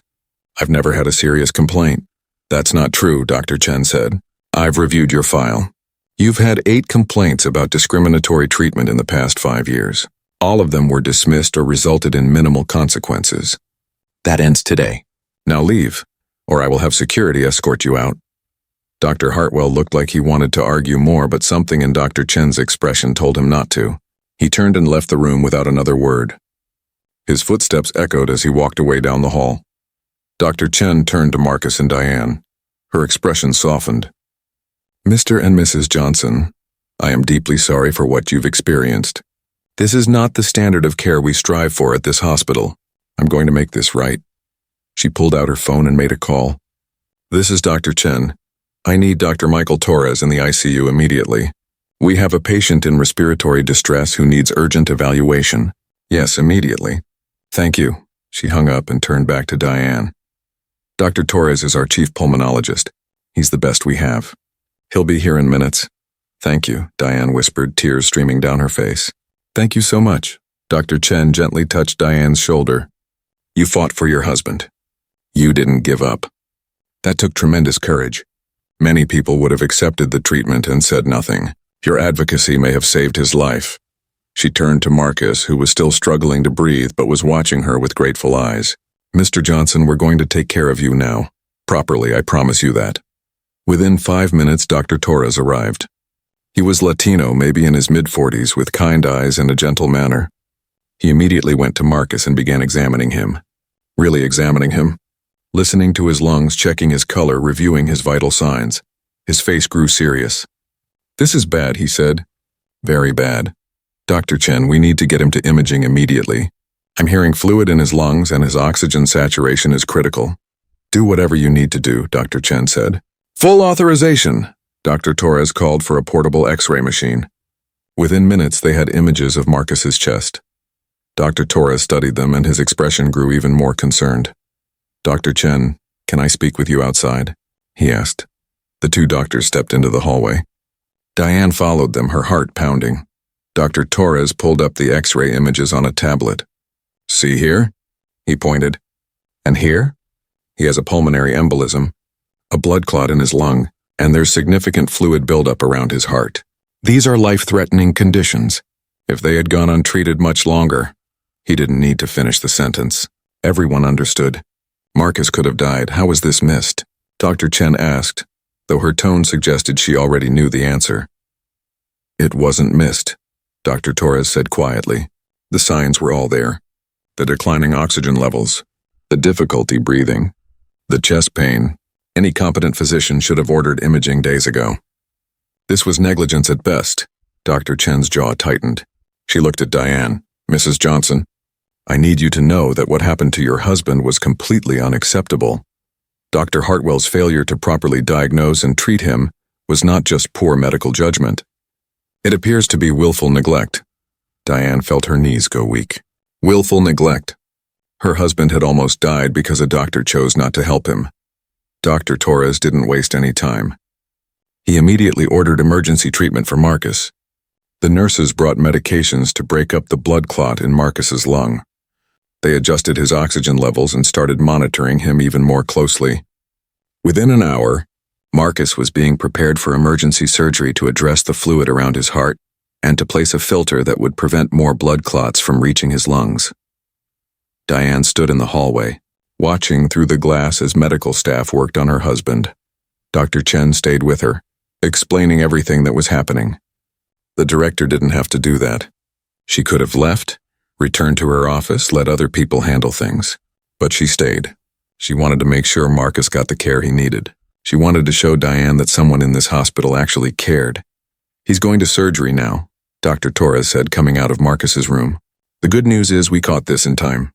I've never had a serious complaint. That's not true, Dr. Chen said. I've reviewed your file. You've had 8 complaints about discriminatory treatment in the past 5 years. All of them were dismissed or resulted in minimal consequences. That ends today. Now leave, or I will have security escort you out. Dr. Hartwell looked like he wanted to argue more, but something in Dr. Chen's expression told him not to. He turned and left the room without another word. His footsteps echoed as he walked away down the hall. Dr. Chen turned to Marcus and Diane. Her expression softened. Mr. and Mrs. Johnson, I am deeply sorry for what you've experienced. This is not the standard of care we strive for at this hospital. I'm going to make this right. She pulled out her phone and made a call. This is Dr. Chen. I need Dr. Michael Torres in the ICU immediately. We have a patient in respiratory distress who needs urgent evaluation. Yes, immediately. Thank you. She hung up and turned back to Diane. Dr. Torres is our chief pulmonologist. He's the best we have. He'll be here in minutes. Thank you, Diane whispered, tears streaming down her face. Thank you so much. Dr. Chen gently touched Diane's shoulder. You fought for your husband. You didn't give up. That took tremendous courage. Many people would have accepted the treatment and said nothing. Your advocacy may have saved his life. She turned to Marcus, who was still struggling to breathe but was watching her with grateful eyes. Mr. Johnson, we're going to take care of you now. Properly, I promise you that. Within 5 minutes, Dr. Torres arrived. He was Latino, maybe in his mid-40s, with kind eyes and a gentle manner. He immediately went to Marcus and began examining him. Really examining him. Listening to his lungs, checking his color, reviewing his vital signs. His face grew serious. This is bad, he said. Very bad. Dr. Chen, we need to get him to imaging immediately. I'm hearing fluid in his lungs and his oxygen saturation is critical. Do whatever you need to do, Dr. Chen said. Full authorization. Dr. Torres called for a portable X-ray machine. Within minutes, they had images of Marcus's chest. Dr. Torres studied them and his expression grew even more concerned. Dr. Chen, can I speak with you outside? He asked. The 2 doctors stepped into the hallway. Diane followed them, her heart pounding. Dr. Torres pulled up the X-ray images on a tablet. See here? He pointed. And here? He has a pulmonary embolism, a blood clot in his lung, and there's significant fluid buildup around his heart. These are life-threatening conditions. If they had gone untreated much longer, he didn't need to finish the sentence. Everyone understood. Marcus could have died. How was this missed? Dr. Chen asked, though her tone suggested she already knew the answer. It wasn't missed, Dr. Torres said quietly. The signs were all there. The declining oxygen levels, the difficulty breathing, the chest pain. Any competent physician should have ordered imaging days ago. This was negligence at best. Dr. Chen's jaw tightened. She looked at Diane. Mrs. Johnson, I need you to know that what happened to your husband was completely unacceptable. Dr. Hartwell's failure to properly diagnose and treat him was not just poor medical judgment. It appears to be willful neglect. Diane felt her knees go weak. Willful neglect. Her husband had almost died because a doctor chose not to help him. Dr. Torres didn't waste any time. He immediately ordered emergency treatment for Marcus. The nurses brought medications to break up the blood clot in Marcus's lung. They adjusted his oxygen levels and started monitoring him even more closely. Within an hour, Marcus was being prepared for emergency surgery to address the fluid around his heart and to place a filter that would prevent more blood clots from reaching his lungs. Diane stood in the hallway, watching through the glass as medical staff worked on her husband. Dr. Chen stayed with her, explaining everything that was happening. The director didn't have to do that. She could have left, returned to her office, let other people handle things. But she stayed. She wanted to make sure Marcus got the care he needed. She wanted to show Diane that someone in this hospital actually cared. He's going to surgery now, Dr. Torres said, coming out of Marcus's room. The good news is we caught this in time.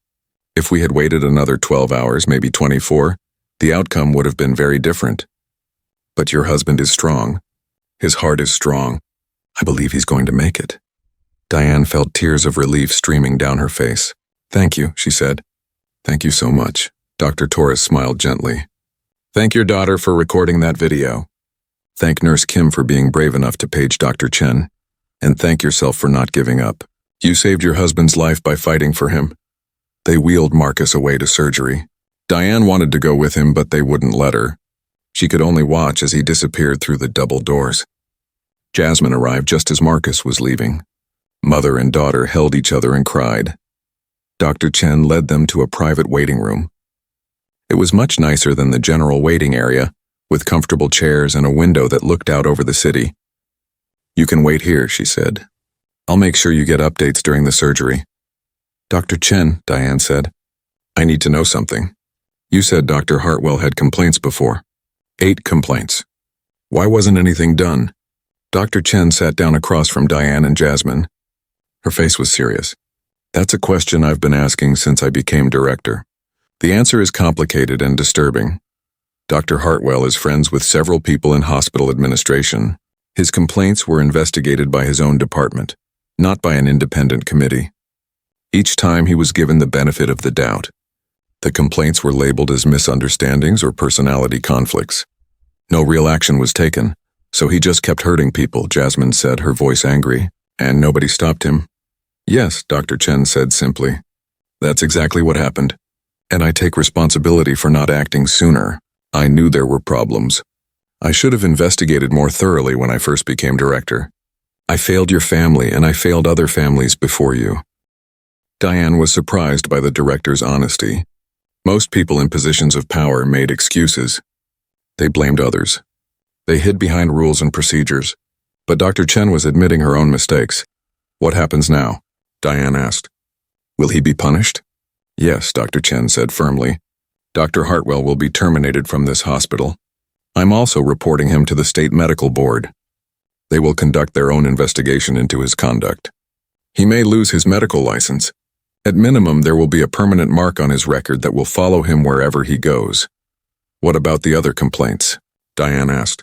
If we had waited another 12 hours, maybe 24, the outcome would have been very different. But your husband is strong. His heart is strong. I believe he's going to make it. Diane felt tears of relief streaming down her face. Thank you, she said. Thank you so much. Dr. Torres smiled gently. Thank your daughter for recording that video. Thank Nurse Kim for being brave enough to page Dr. Chen. And thank yourself for not giving up. You saved your husband's life by fighting for him. They wheeled Marcus away to surgery. Diane wanted to go with him, but they wouldn't let her. She could only watch as he disappeared through the double doors. Jasmine arrived just as Marcus was leaving. Mother and daughter held each other and cried. Dr. Chen led them to a private waiting room. It was much nicer than the general waiting area, with comfortable chairs and a window that looked out over the city. You can wait here, she said. I'll make sure you get updates during the surgery. Dr. Chen, Diane said, I need to know something. You said Dr. Hartwell had complaints before. 8 complaints. Why wasn't anything done? Dr. Chen sat down across from Diane and Jasmine. Her face was serious. That's a question I've been asking since I became director. The answer is complicated and disturbing. Dr. Hartwell is friends with several people in hospital administration. His complaints were investigated by his own department, not by an independent committee. Each time he was given the benefit of the doubt. The complaints were labeled as misunderstandings or personality conflicts. No real action was taken, so he just kept hurting people, Jasmine said, her voice angry, and nobody stopped him. Yes, Dr. Chen said simply. That's exactly what happened. And I take responsibility for not acting sooner. I knew there were problems. I should have investigated more thoroughly when I first became director. I failed your family and I failed other families before you. Diane was surprised by the director's honesty. Most people in positions of power made excuses. They blamed others. They hid behind rules and procedures. But Dr. Chen was admitting her own mistakes. What happens now? Diane asked. Will he be punished? Yes, Dr. Chen said firmly. Dr. Hartwell will be terminated from this hospital. I'm also reporting him to the State Medical Board. They will conduct their own investigation into his conduct. He may lose his medical license. At minimum, there will be a permanent mark on his record that will follow him wherever he goes. What about the other complaints? Diane asked.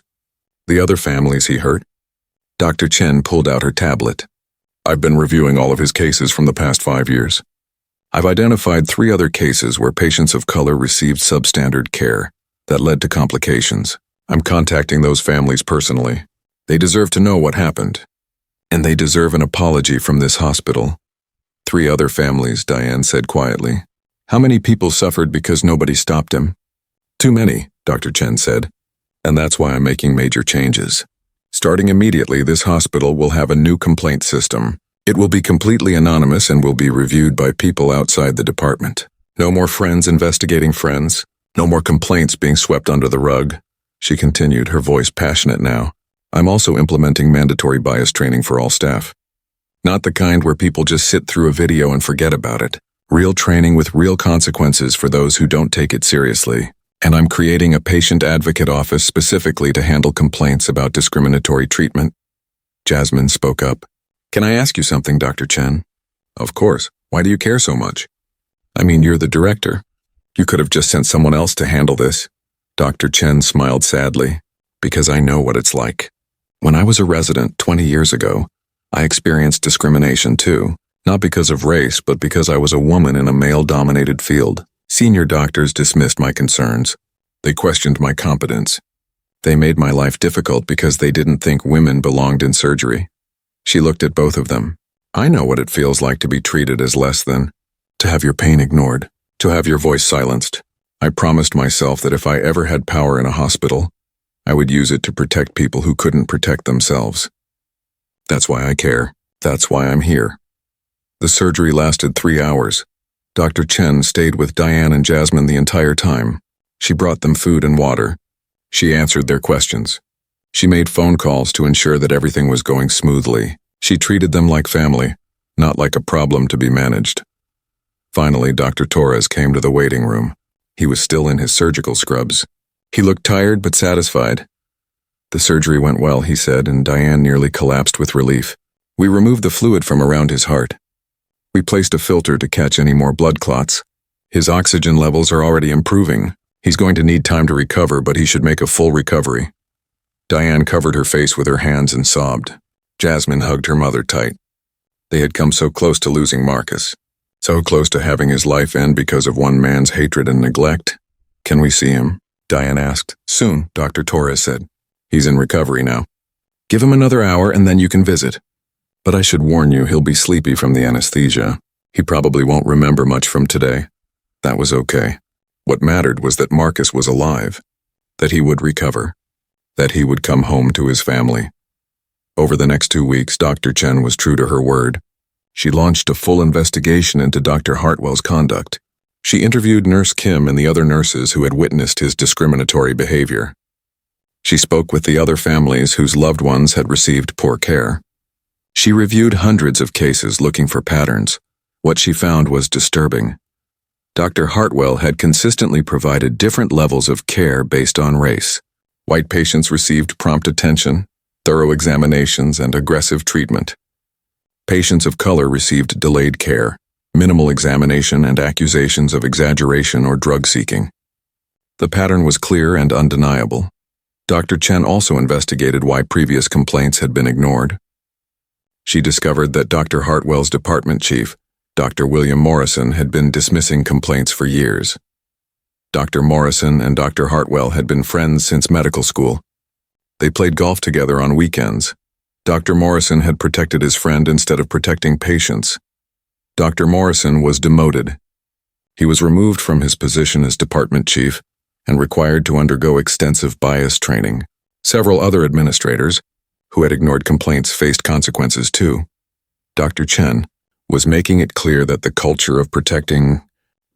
The other families he hurt? Dr. Chen pulled out her tablet. I've been reviewing all of his cases from the past 5 years. I've identified 3 other cases where patients of color received substandard care that led to complications. I'm contacting those families personally. They deserve to know what happened. And they deserve an apology from this hospital. 3 other families, Diane said quietly. How many people suffered because nobody stopped him? Too many, Dr. Chen said. And that's why I'm making major changes. Starting immediately, this hospital will have a new complaint system. It will be completely anonymous and will be reviewed by people outside the department. No more friends investigating friends. No more complaints being swept under the rug. She continued, her voice passionate now. I'm also implementing mandatory bias training for all staff. Not the kind where people just sit through a video and forget about it. Real training with real consequences for those who don't take it seriously. And I'm creating a patient advocate office specifically to handle complaints about discriminatory treatment. Jasmine spoke up. Can I ask you something, Dr. Chen? Of course. Why do you care so much? I mean, you're the director. You could have just sent someone else to handle this. Dr. Chen smiled sadly. Because I know what it's like. When I was a resident 20 years ago, I experienced discrimination too. Not because of race, but because I was a woman in a male-dominated field. Senior doctors dismissed my concerns. They questioned my competence. They made my life difficult because they didn't think women belonged in surgery. She looked at both of them. I know what it feels like to be treated as less than, to have your pain ignored, to have your voice silenced. I promised myself that if I ever had power in a hospital, I would use it to protect people who couldn't protect themselves. That's why I care. That's why I'm here. The surgery lasted 3 hours. Dr. Chen stayed with Diane and Jasmine the entire time. She brought them food and water. She answered their questions. She made phone calls to ensure that everything was going smoothly. She treated them like family, not like a problem to be managed. Finally, Dr. Torres came to the waiting room. He was still in his surgical scrubs. He looked tired but satisfied. The surgery went well, he said, and Diane nearly collapsed with relief. We removed the fluid from around his heart. We placed a filter to catch any more blood clots. His oxygen levels are already improving. He's going to need time to recover, but he should make a full recovery. Diane covered her face with her hands and sobbed. Jasmine hugged her mother tight. They had come so close to losing Marcus. So close to having his life end because of one man's hatred and neglect. Can we see him? Diane asked. Soon, Dr. Torres said. He's in recovery now. Give him another hour and then you can visit. But I should warn you, he'll be sleepy from the anesthesia. He probably won't remember much from today. That was okay. What mattered was that Marcus was alive, that he would recover, that he would come home to his family. Over the next 2 weeks, Dr. Chen was true to her word. She launched a full investigation into Dr. Hartwell's conduct. She interviewed Nurse Kim and the other nurses who had witnessed his discriminatory behavior. She spoke with the other families whose loved ones had received poor care. She reviewed hundreds of cases looking for patterns. What she found was disturbing. Dr. Hartwell had consistently provided different levels of care based on race. White patients received prompt attention, thorough examinations, and aggressive treatment. Patients of color received delayed care, minimal examination, and accusations of exaggeration or drug seeking. The pattern was clear and undeniable. Dr. Chen also investigated why previous complaints had been ignored. She discovered that Dr. Hartwell's department chief, Dr. William Morrison, had been dismissing complaints for years. Dr. Morrison and Dr. Hartwell had been friends since medical school. They played golf together on weekends. Dr. Morrison had protected his friend instead of protecting patients. Dr. Morrison was demoted. He was removed from his position as department chief and required to undergo extensive bias training. Several other administrators, who had ignored complaints, faced consequences too. Dr. Chen was making it clear that the culture of protecting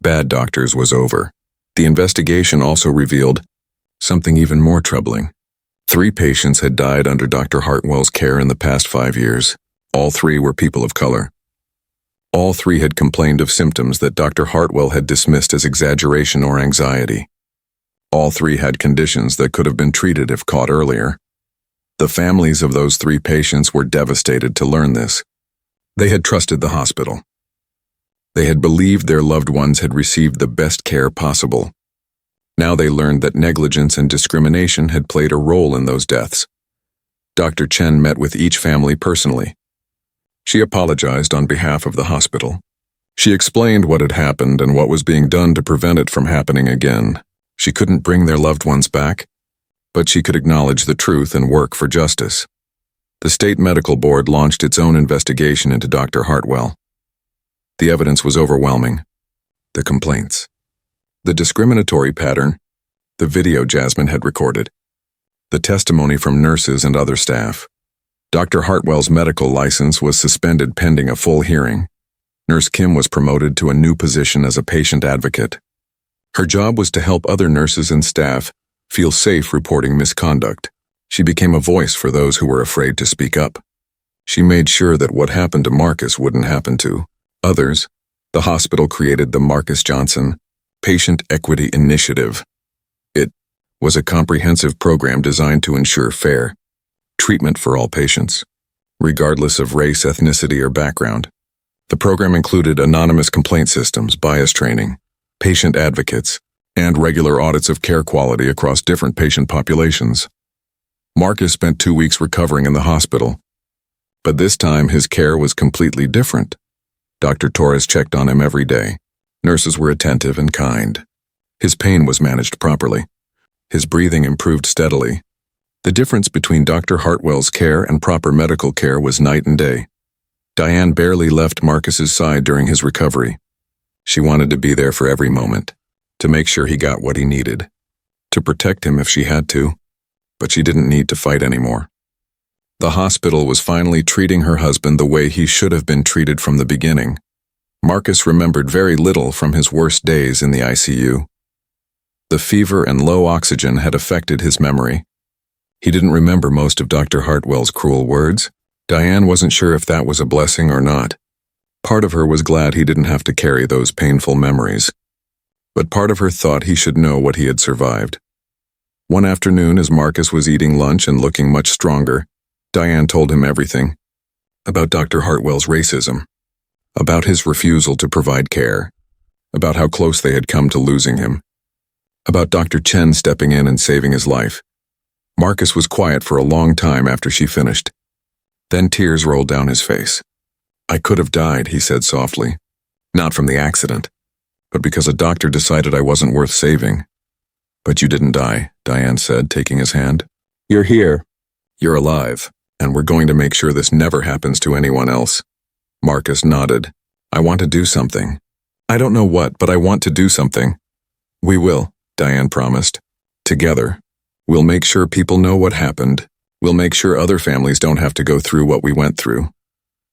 bad doctors was over. The investigation also revealed something even more troubling. 3 patients had died under Dr. Hartwell's care in the past 5 years. All 3 were people of color. All 3 had complained of symptoms that Dr. Hartwell had dismissed as exaggeration or anxiety. All 3 had conditions that could have been treated if caught earlier. The families of those 3 patients were devastated to learn this. They had trusted the hospital. They had believed their loved ones had received the best care possible. Now they learned that negligence and discrimination had played a role in those deaths. Dr. Chen met with each family personally. She apologized on behalf of the hospital. She explained what had happened and what was being done to prevent it from happening again. She couldn't bring their loved ones back, but she could acknowledge the truth and work for justice. The state medical board launched its own investigation into Dr. Hartwell. The evidence was overwhelming. The complaints. The discriminatory pattern The video Jasmine had recorded. The testimony from nurses and other staff. Dr. Hartwell's medical license was suspended pending a full hearing. Nurse Kim was promoted to a new position as a patient advocate. Her job was to help other nurses and staff feel safe reporting misconduct. She became a voice for those who were afraid to speak up. She made sure that what happened to Marcus wouldn't happen to others. The hospital created the Marcus Johnson Patient Equity Initiative. It was a comprehensive program designed to ensure fair treatment for all patients, regardless of race, ethnicity, or background. The program included anonymous complaint systems, bias training, patient advocates, and regular audits of care quality across different patient populations. Marcus spent 2 weeks recovering in the hospital, but this time his care was completely different. Dr. Torres checked on him every day. Nurses were attentive and kind. His pain was managed properly. His breathing improved steadily. The difference between Dr. Hartwell's care and proper medical care was night and day. Diane barely left Marcus's side during his recovery. She wanted to be there for every moment, to make sure he got what he needed, to protect him if she had to, but she didn't need to fight anymore. The hospital was finally treating her husband the way he should have been treated from the beginning. Marcus remembered very little from his worst days in the ICU. The fever and low oxygen had affected his memory. He didn't remember most of Dr. Hartwell's cruel words. Diane wasn't sure if that was a blessing or not. Part of her was glad he didn't have to carry those painful memories. But part of her thought he should know what he had survived. One afternoon, as Marcus was eating lunch and looking much stronger, Diane told him everything. About Dr. Hartwell's racism. About his refusal to provide care. About how close they had come to losing him. About Dr. Chen stepping in and saving his life. Marcus was quiet for a long time after she finished. Then tears rolled down his face. "I could have died," he said softly. "Not from the accident, but because a doctor decided I wasn't worth saving." "But you didn't die," Diane said, taking his hand. "You're here. You're alive, and we're going to make sure this never happens to anyone else." Marcus nodded. "I want to do something. I don't know what, but I want to do something." "We will," Diane promised. "Together. We'll make sure people know what happened. We'll make sure other families don't have to go through what we went through."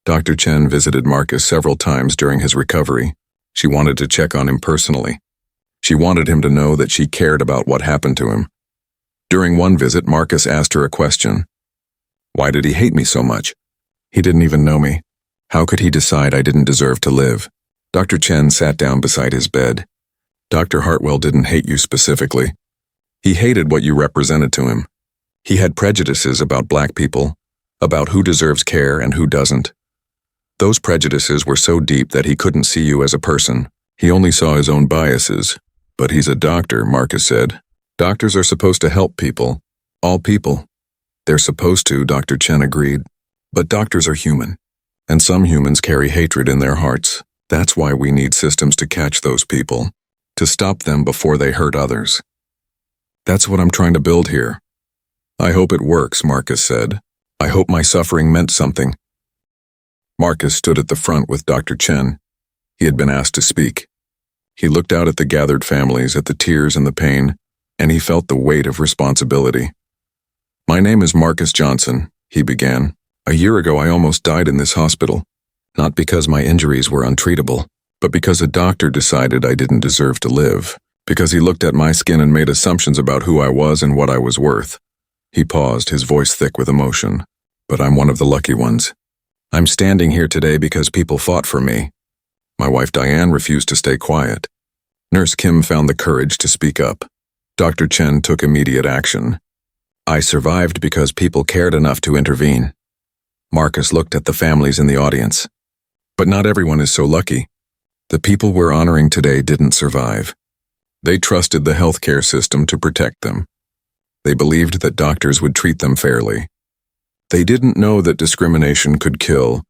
Dr. Chen visited Marcus several times during his recovery. She wanted to check on him personally. She wanted him to know that she cared about what happened to him. During one visit, Marcus asked her a question. "Why did he hate me so much? He didn't even know me. How could he decide I didn't deserve to live?" Dr. Chen sat down beside his bed. "Dr. Hartwell didn't hate you specifically. He hated what you represented to him. He had prejudices about black people, about who deserves care and who doesn't. Those prejudices were so deep that he couldn't see you as a person. He only saw his own biases. But he's a doctor," Marcus said. "Doctors are supposed to help people. All people. They're supposed to," Dr. Chen agreed. "But doctors are human. And some humans carry hatred in their hearts. That's why we need systems to catch those people, to stop them before they hurt others. That's what I'm trying to build here." "I hope it works," Marcus said. "I hope my suffering meant something." Marcus stood at the front with Dr. Chen. He had been asked to speak. He looked out at the gathered families, at the tears and the pain, and he felt the weight of responsibility. "My name is Marcus Johnson," he began. "A year ago I almost died in this hospital, not because my injuries were untreatable, but because a doctor decided I didn't deserve to live, because he looked at my skin and made assumptions about who I was and what I was worth." He paused, his voice thick with emotion. "But I'm one of the lucky ones. I'm standing here today because people fought for me. My wife Diane refused to stay quiet. Nurse Kim found the courage to speak up. Dr. Chen took immediate action. I survived because people cared enough to intervene." Marcus looked at the families in the audience. "But not everyone is so lucky. The people we're honoring today didn't survive. They trusted the healthcare system to protect them. They believed that doctors would treat them fairly. They didn't know that discrimination could kill."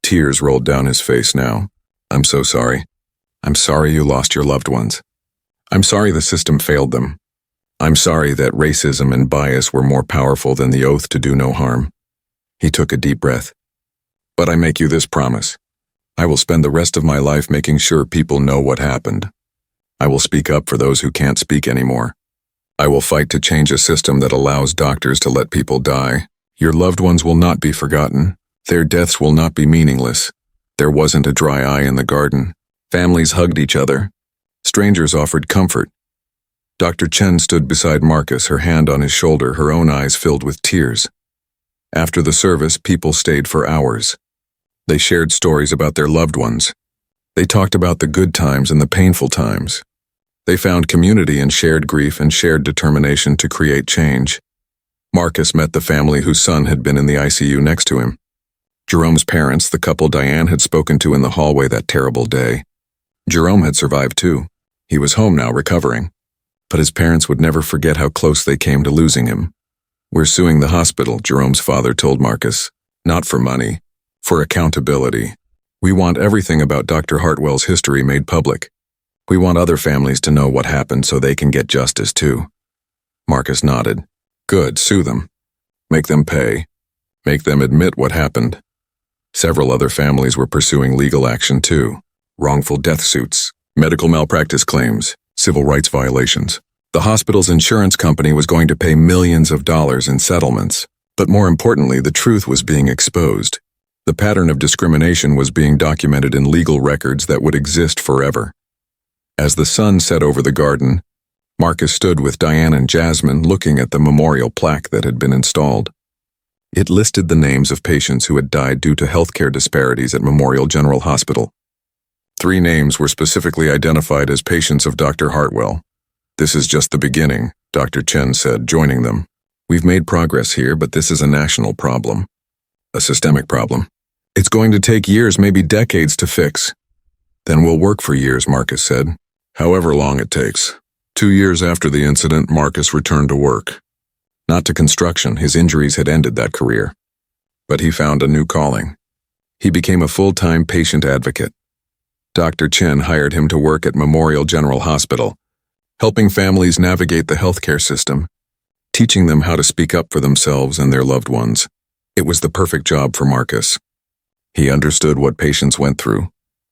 Tears rolled down his face now. "I'm so sorry. I'm sorry you lost your loved ones. I'm sorry the system failed them. I'm sorry that racism and bias were more powerful than the oath to do no harm." He took a deep breath. "But I make you this promise. I will spend the rest of my life making sure people know what happened. I will speak up for those who can't speak anymore. I will fight to change a system that allows doctors to let people die. Your loved ones will not be forgotten. Their deaths will not be meaningless. There wasn't a dry eye in the garden. Families hugged each other. Strangers offered comfort. Dr. Chen stood beside Marcus, her hand on his shoulder, her own eyes filled with tears. After the service, people stayed for hours. They shared stories about their loved ones. They talked about the good times and the painful times. They found community in shared grief and shared determination to create change. Marcus met the family whose son had been in the ICU next to him. Jerome's parents, the couple Diane had spoken to in the hallway that terrible day. Jerome had survived too. He was home now, recovering. But his parents would never forget how close they came to losing him. "We're suing the hospital," Jerome's father told Marcus. "Not for money, for accountability. We want everything about Dr. Hartwell's history made public. We want other families to know what happened so they can get justice too." Marcus nodded. "Good, sue them. Make them pay. Make them admit what happened." Several other families were pursuing legal action too. Wrongful death suits, medical malpractice claims, civil rights violations. The hospital's insurance company was going to pay millions of dollars in settlements. But more importantly, the truth was being exposed. The pattern of discrimination was being documented in legal records that would exist forever. As the sun set over the garden, Marcus stood with Diane and Jasmine looking at the memorial plaque that had been installed. It listed the names of patients who had died due to healthcare disparities at Memorial General Hospital. 3 names were specifically identified as patients of Dr. Hartwell. "This is just the beginning," Dr. Chen said, joining them. "We've made progress here, but this is a national problem. A systemic problem. It's going to take years, maybe decades to fix." "Then we'll work for years," Marcus said. "However long it takes." 2 years after the incident, Marcus returned to work. Not to construction, his injuries had ended that career. But he found a new calling. He became a full-time patient advocate. Dr. Chen hired him to work at Memorial General Hospital, helping families navigate the healthcare system, teaching them how to speak up for themselves and their loved ones. It was the perfect job for Marcus. He understood what patients went through.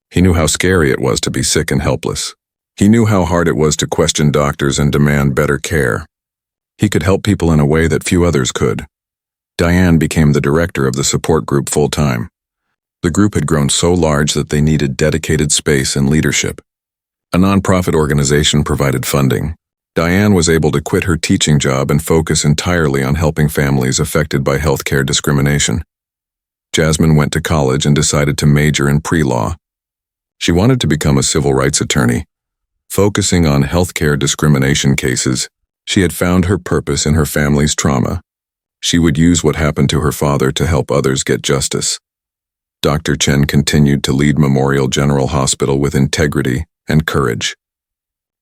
He knew how scary it was to be sick and helpless. He knew how hard it was to question doctors and demand better care. He could help people in a way that few others could. Diane became the director of the support group full-time. The group had grown so large that they needed dedicated space and leadership. A nonprofit organization provided funding. Diane was able to quit her teaching job and focus entirely on helping families affected by healthcare discrimination. Jasmine went to college and decided to major in pre-law. She wanted to become a civil rights attorney. Focusing on healthcare discrimination cases, she had found her purpose in her family's trauma. She would use what happened to her father to help others get justice. Dr. Chen continued to lead Memorial General Hospital with integrity and courage.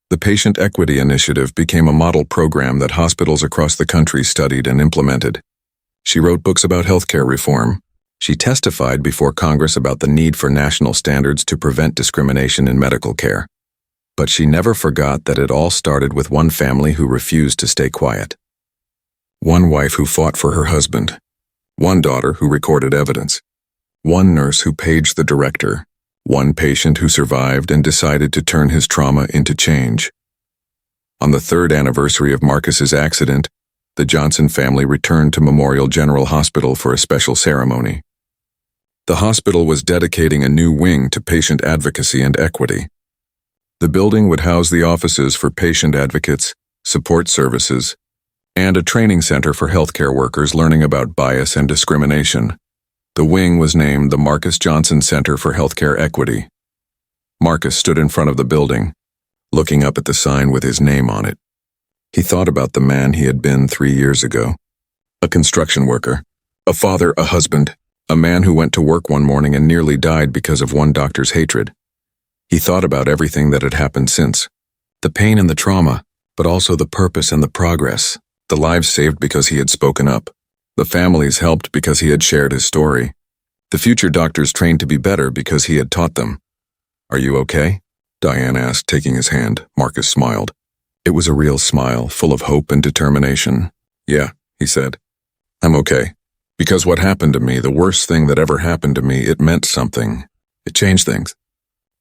The Patient Equity Initiative became a model program that hospitals across the country studied and implemented. She wrote books about healthcare reform. She testified before Congress about the need for national standards to prevent discrimination in medical care. But she never forgot that it all started with one family who refused to stay quiet. One wife who fought for her husband. One daughter who recorded evidence. One nurse who paged the director. One patient who survived and decided to turn his trauma into change. On the 3rd anniversary of Marcus's accident, the Johnson family returned to Memorial General Hospital for a special ceremony. The hospital was dedicating a new wing to patient advocacy and equity. The building would house the offices for patient advocates, support services, and a training center for healthcare workers learning about bias and discrimination. The wing was named the Marcus Johnson Center for Healthcare Equity. Marcus stood in front of the building, looking up at the sign with his name on it. He thought about the man he had been 3 years ago. A construction worker, a father, a husband, a man who went to work one morning and nearly died because of one doctor's hatred. He thought about everything that had happened since. The pain and the trauma, but also the purpose and the progress. The lives saved because he had spoken up. The families helped because he had shared his story. The future doctors trained to be better because he had taught them. "Are you okay?" Diane asked, taking his hand. Marcus smiled. It was a real smile, full of hope and determination. "Yeah," he said. "I'm okay. Because what happened to me, the worst thing that ever happened to me, it meant something. It changed things.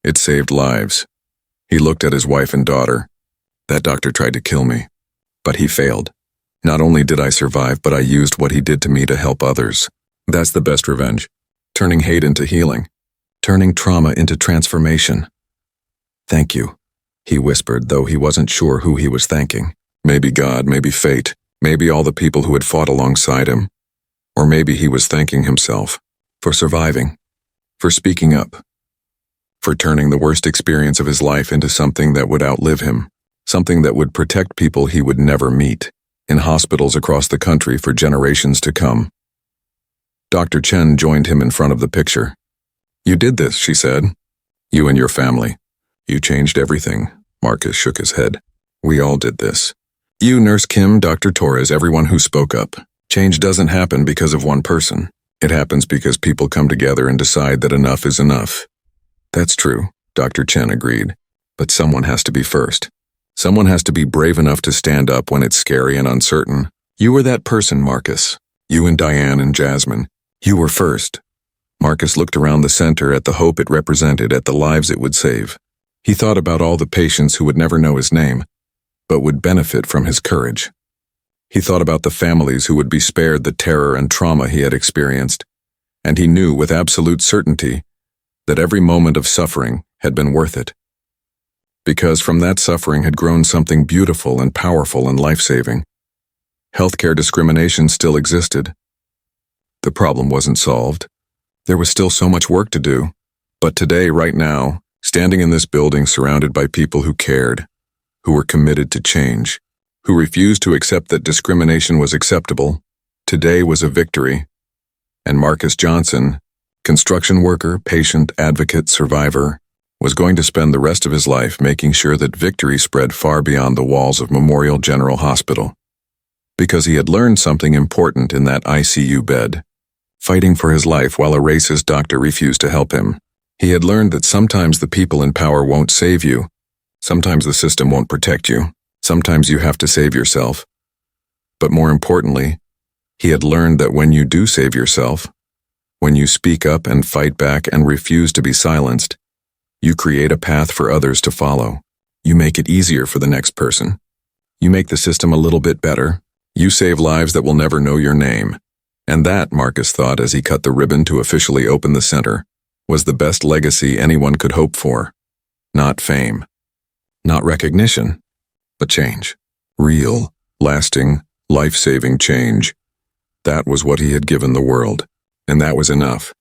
It saved lives." He looked at his wife and daughter. "That doctor tried to kill me. But he failed. Not only did I survive, but I used what he did to me to help others. That's the best revenge. Turning hate into healing. Turning trauma into transformation. Thank you, he whispered, though he wasn't sure who he was thanking. Maybe God, maybe fate, maybe all the people who had fought alongside him. Or maybe he was thanking himself for surviving, for speaking up, for turning the worst experience of his life into something that would outlive him, something that would protect people he would never meet, in hospitals across the country for generations to come. Dr. Chen joined him in front of the picture. You did this, she said. You and your family. You changed everything. Marcus shook his head. We all did this. You, Nurse Kim, Dr. Torres, everyone who spoke up. Change doesn't happen because of one person. It happens because people come together and decide that enough is enough. That's true, Dr. Chen agreed. But someone has to be first. Someone has to be brave enough to stand up when it's scary and uncertain. You were that person, Marcus. You and Diane and Jasmine. You were first. Marcus looked around the center at the hope it represented, at the lives it would save. He thought about all the patients who would never know his name, but would benefit from his courage. He thought about the families who would be spared the terror and trauma he had experienced, and he knew with absolute certainty that every moment of suffering had been worth it. Because from that suffering had grown something beautiful and powerful and life-saving. Healthcare discrimination still existed. The problem wasn't solved. There was still so much work to do. But today, right now, standing in this building surrounded by people who cared, who were committed to change, who refused to accept that discrimination was acceptable, today was a victory. And Marcus Johnson, construction worker, patient, advocate, survivor, was going to spend the rest of his life making sure that victory spread far beyond the walls of Memorial General Hospital. Because he had learned something important in that ICU bed, fighting for his life while a racist doctor refused to help him. He had learned that sometimes the people in power won't save you. Sometimes the system won't protect you. Sometimes you have to save yourself. But more importantly, he had learned that when you do save yourself, when you speak up and fight back and refuse to be silenced, you create a path for others to follow. You make it easier for the next person. You make the system a little bit better. You save lives that will never know your name. And that, Marcus thought as he cut the ribbon to officially open the center, was the best legacy anyone could hope for. Not fame. Not recognition. But change. Real, lasting, life-saving change. That was what he had given the world. And that was enough.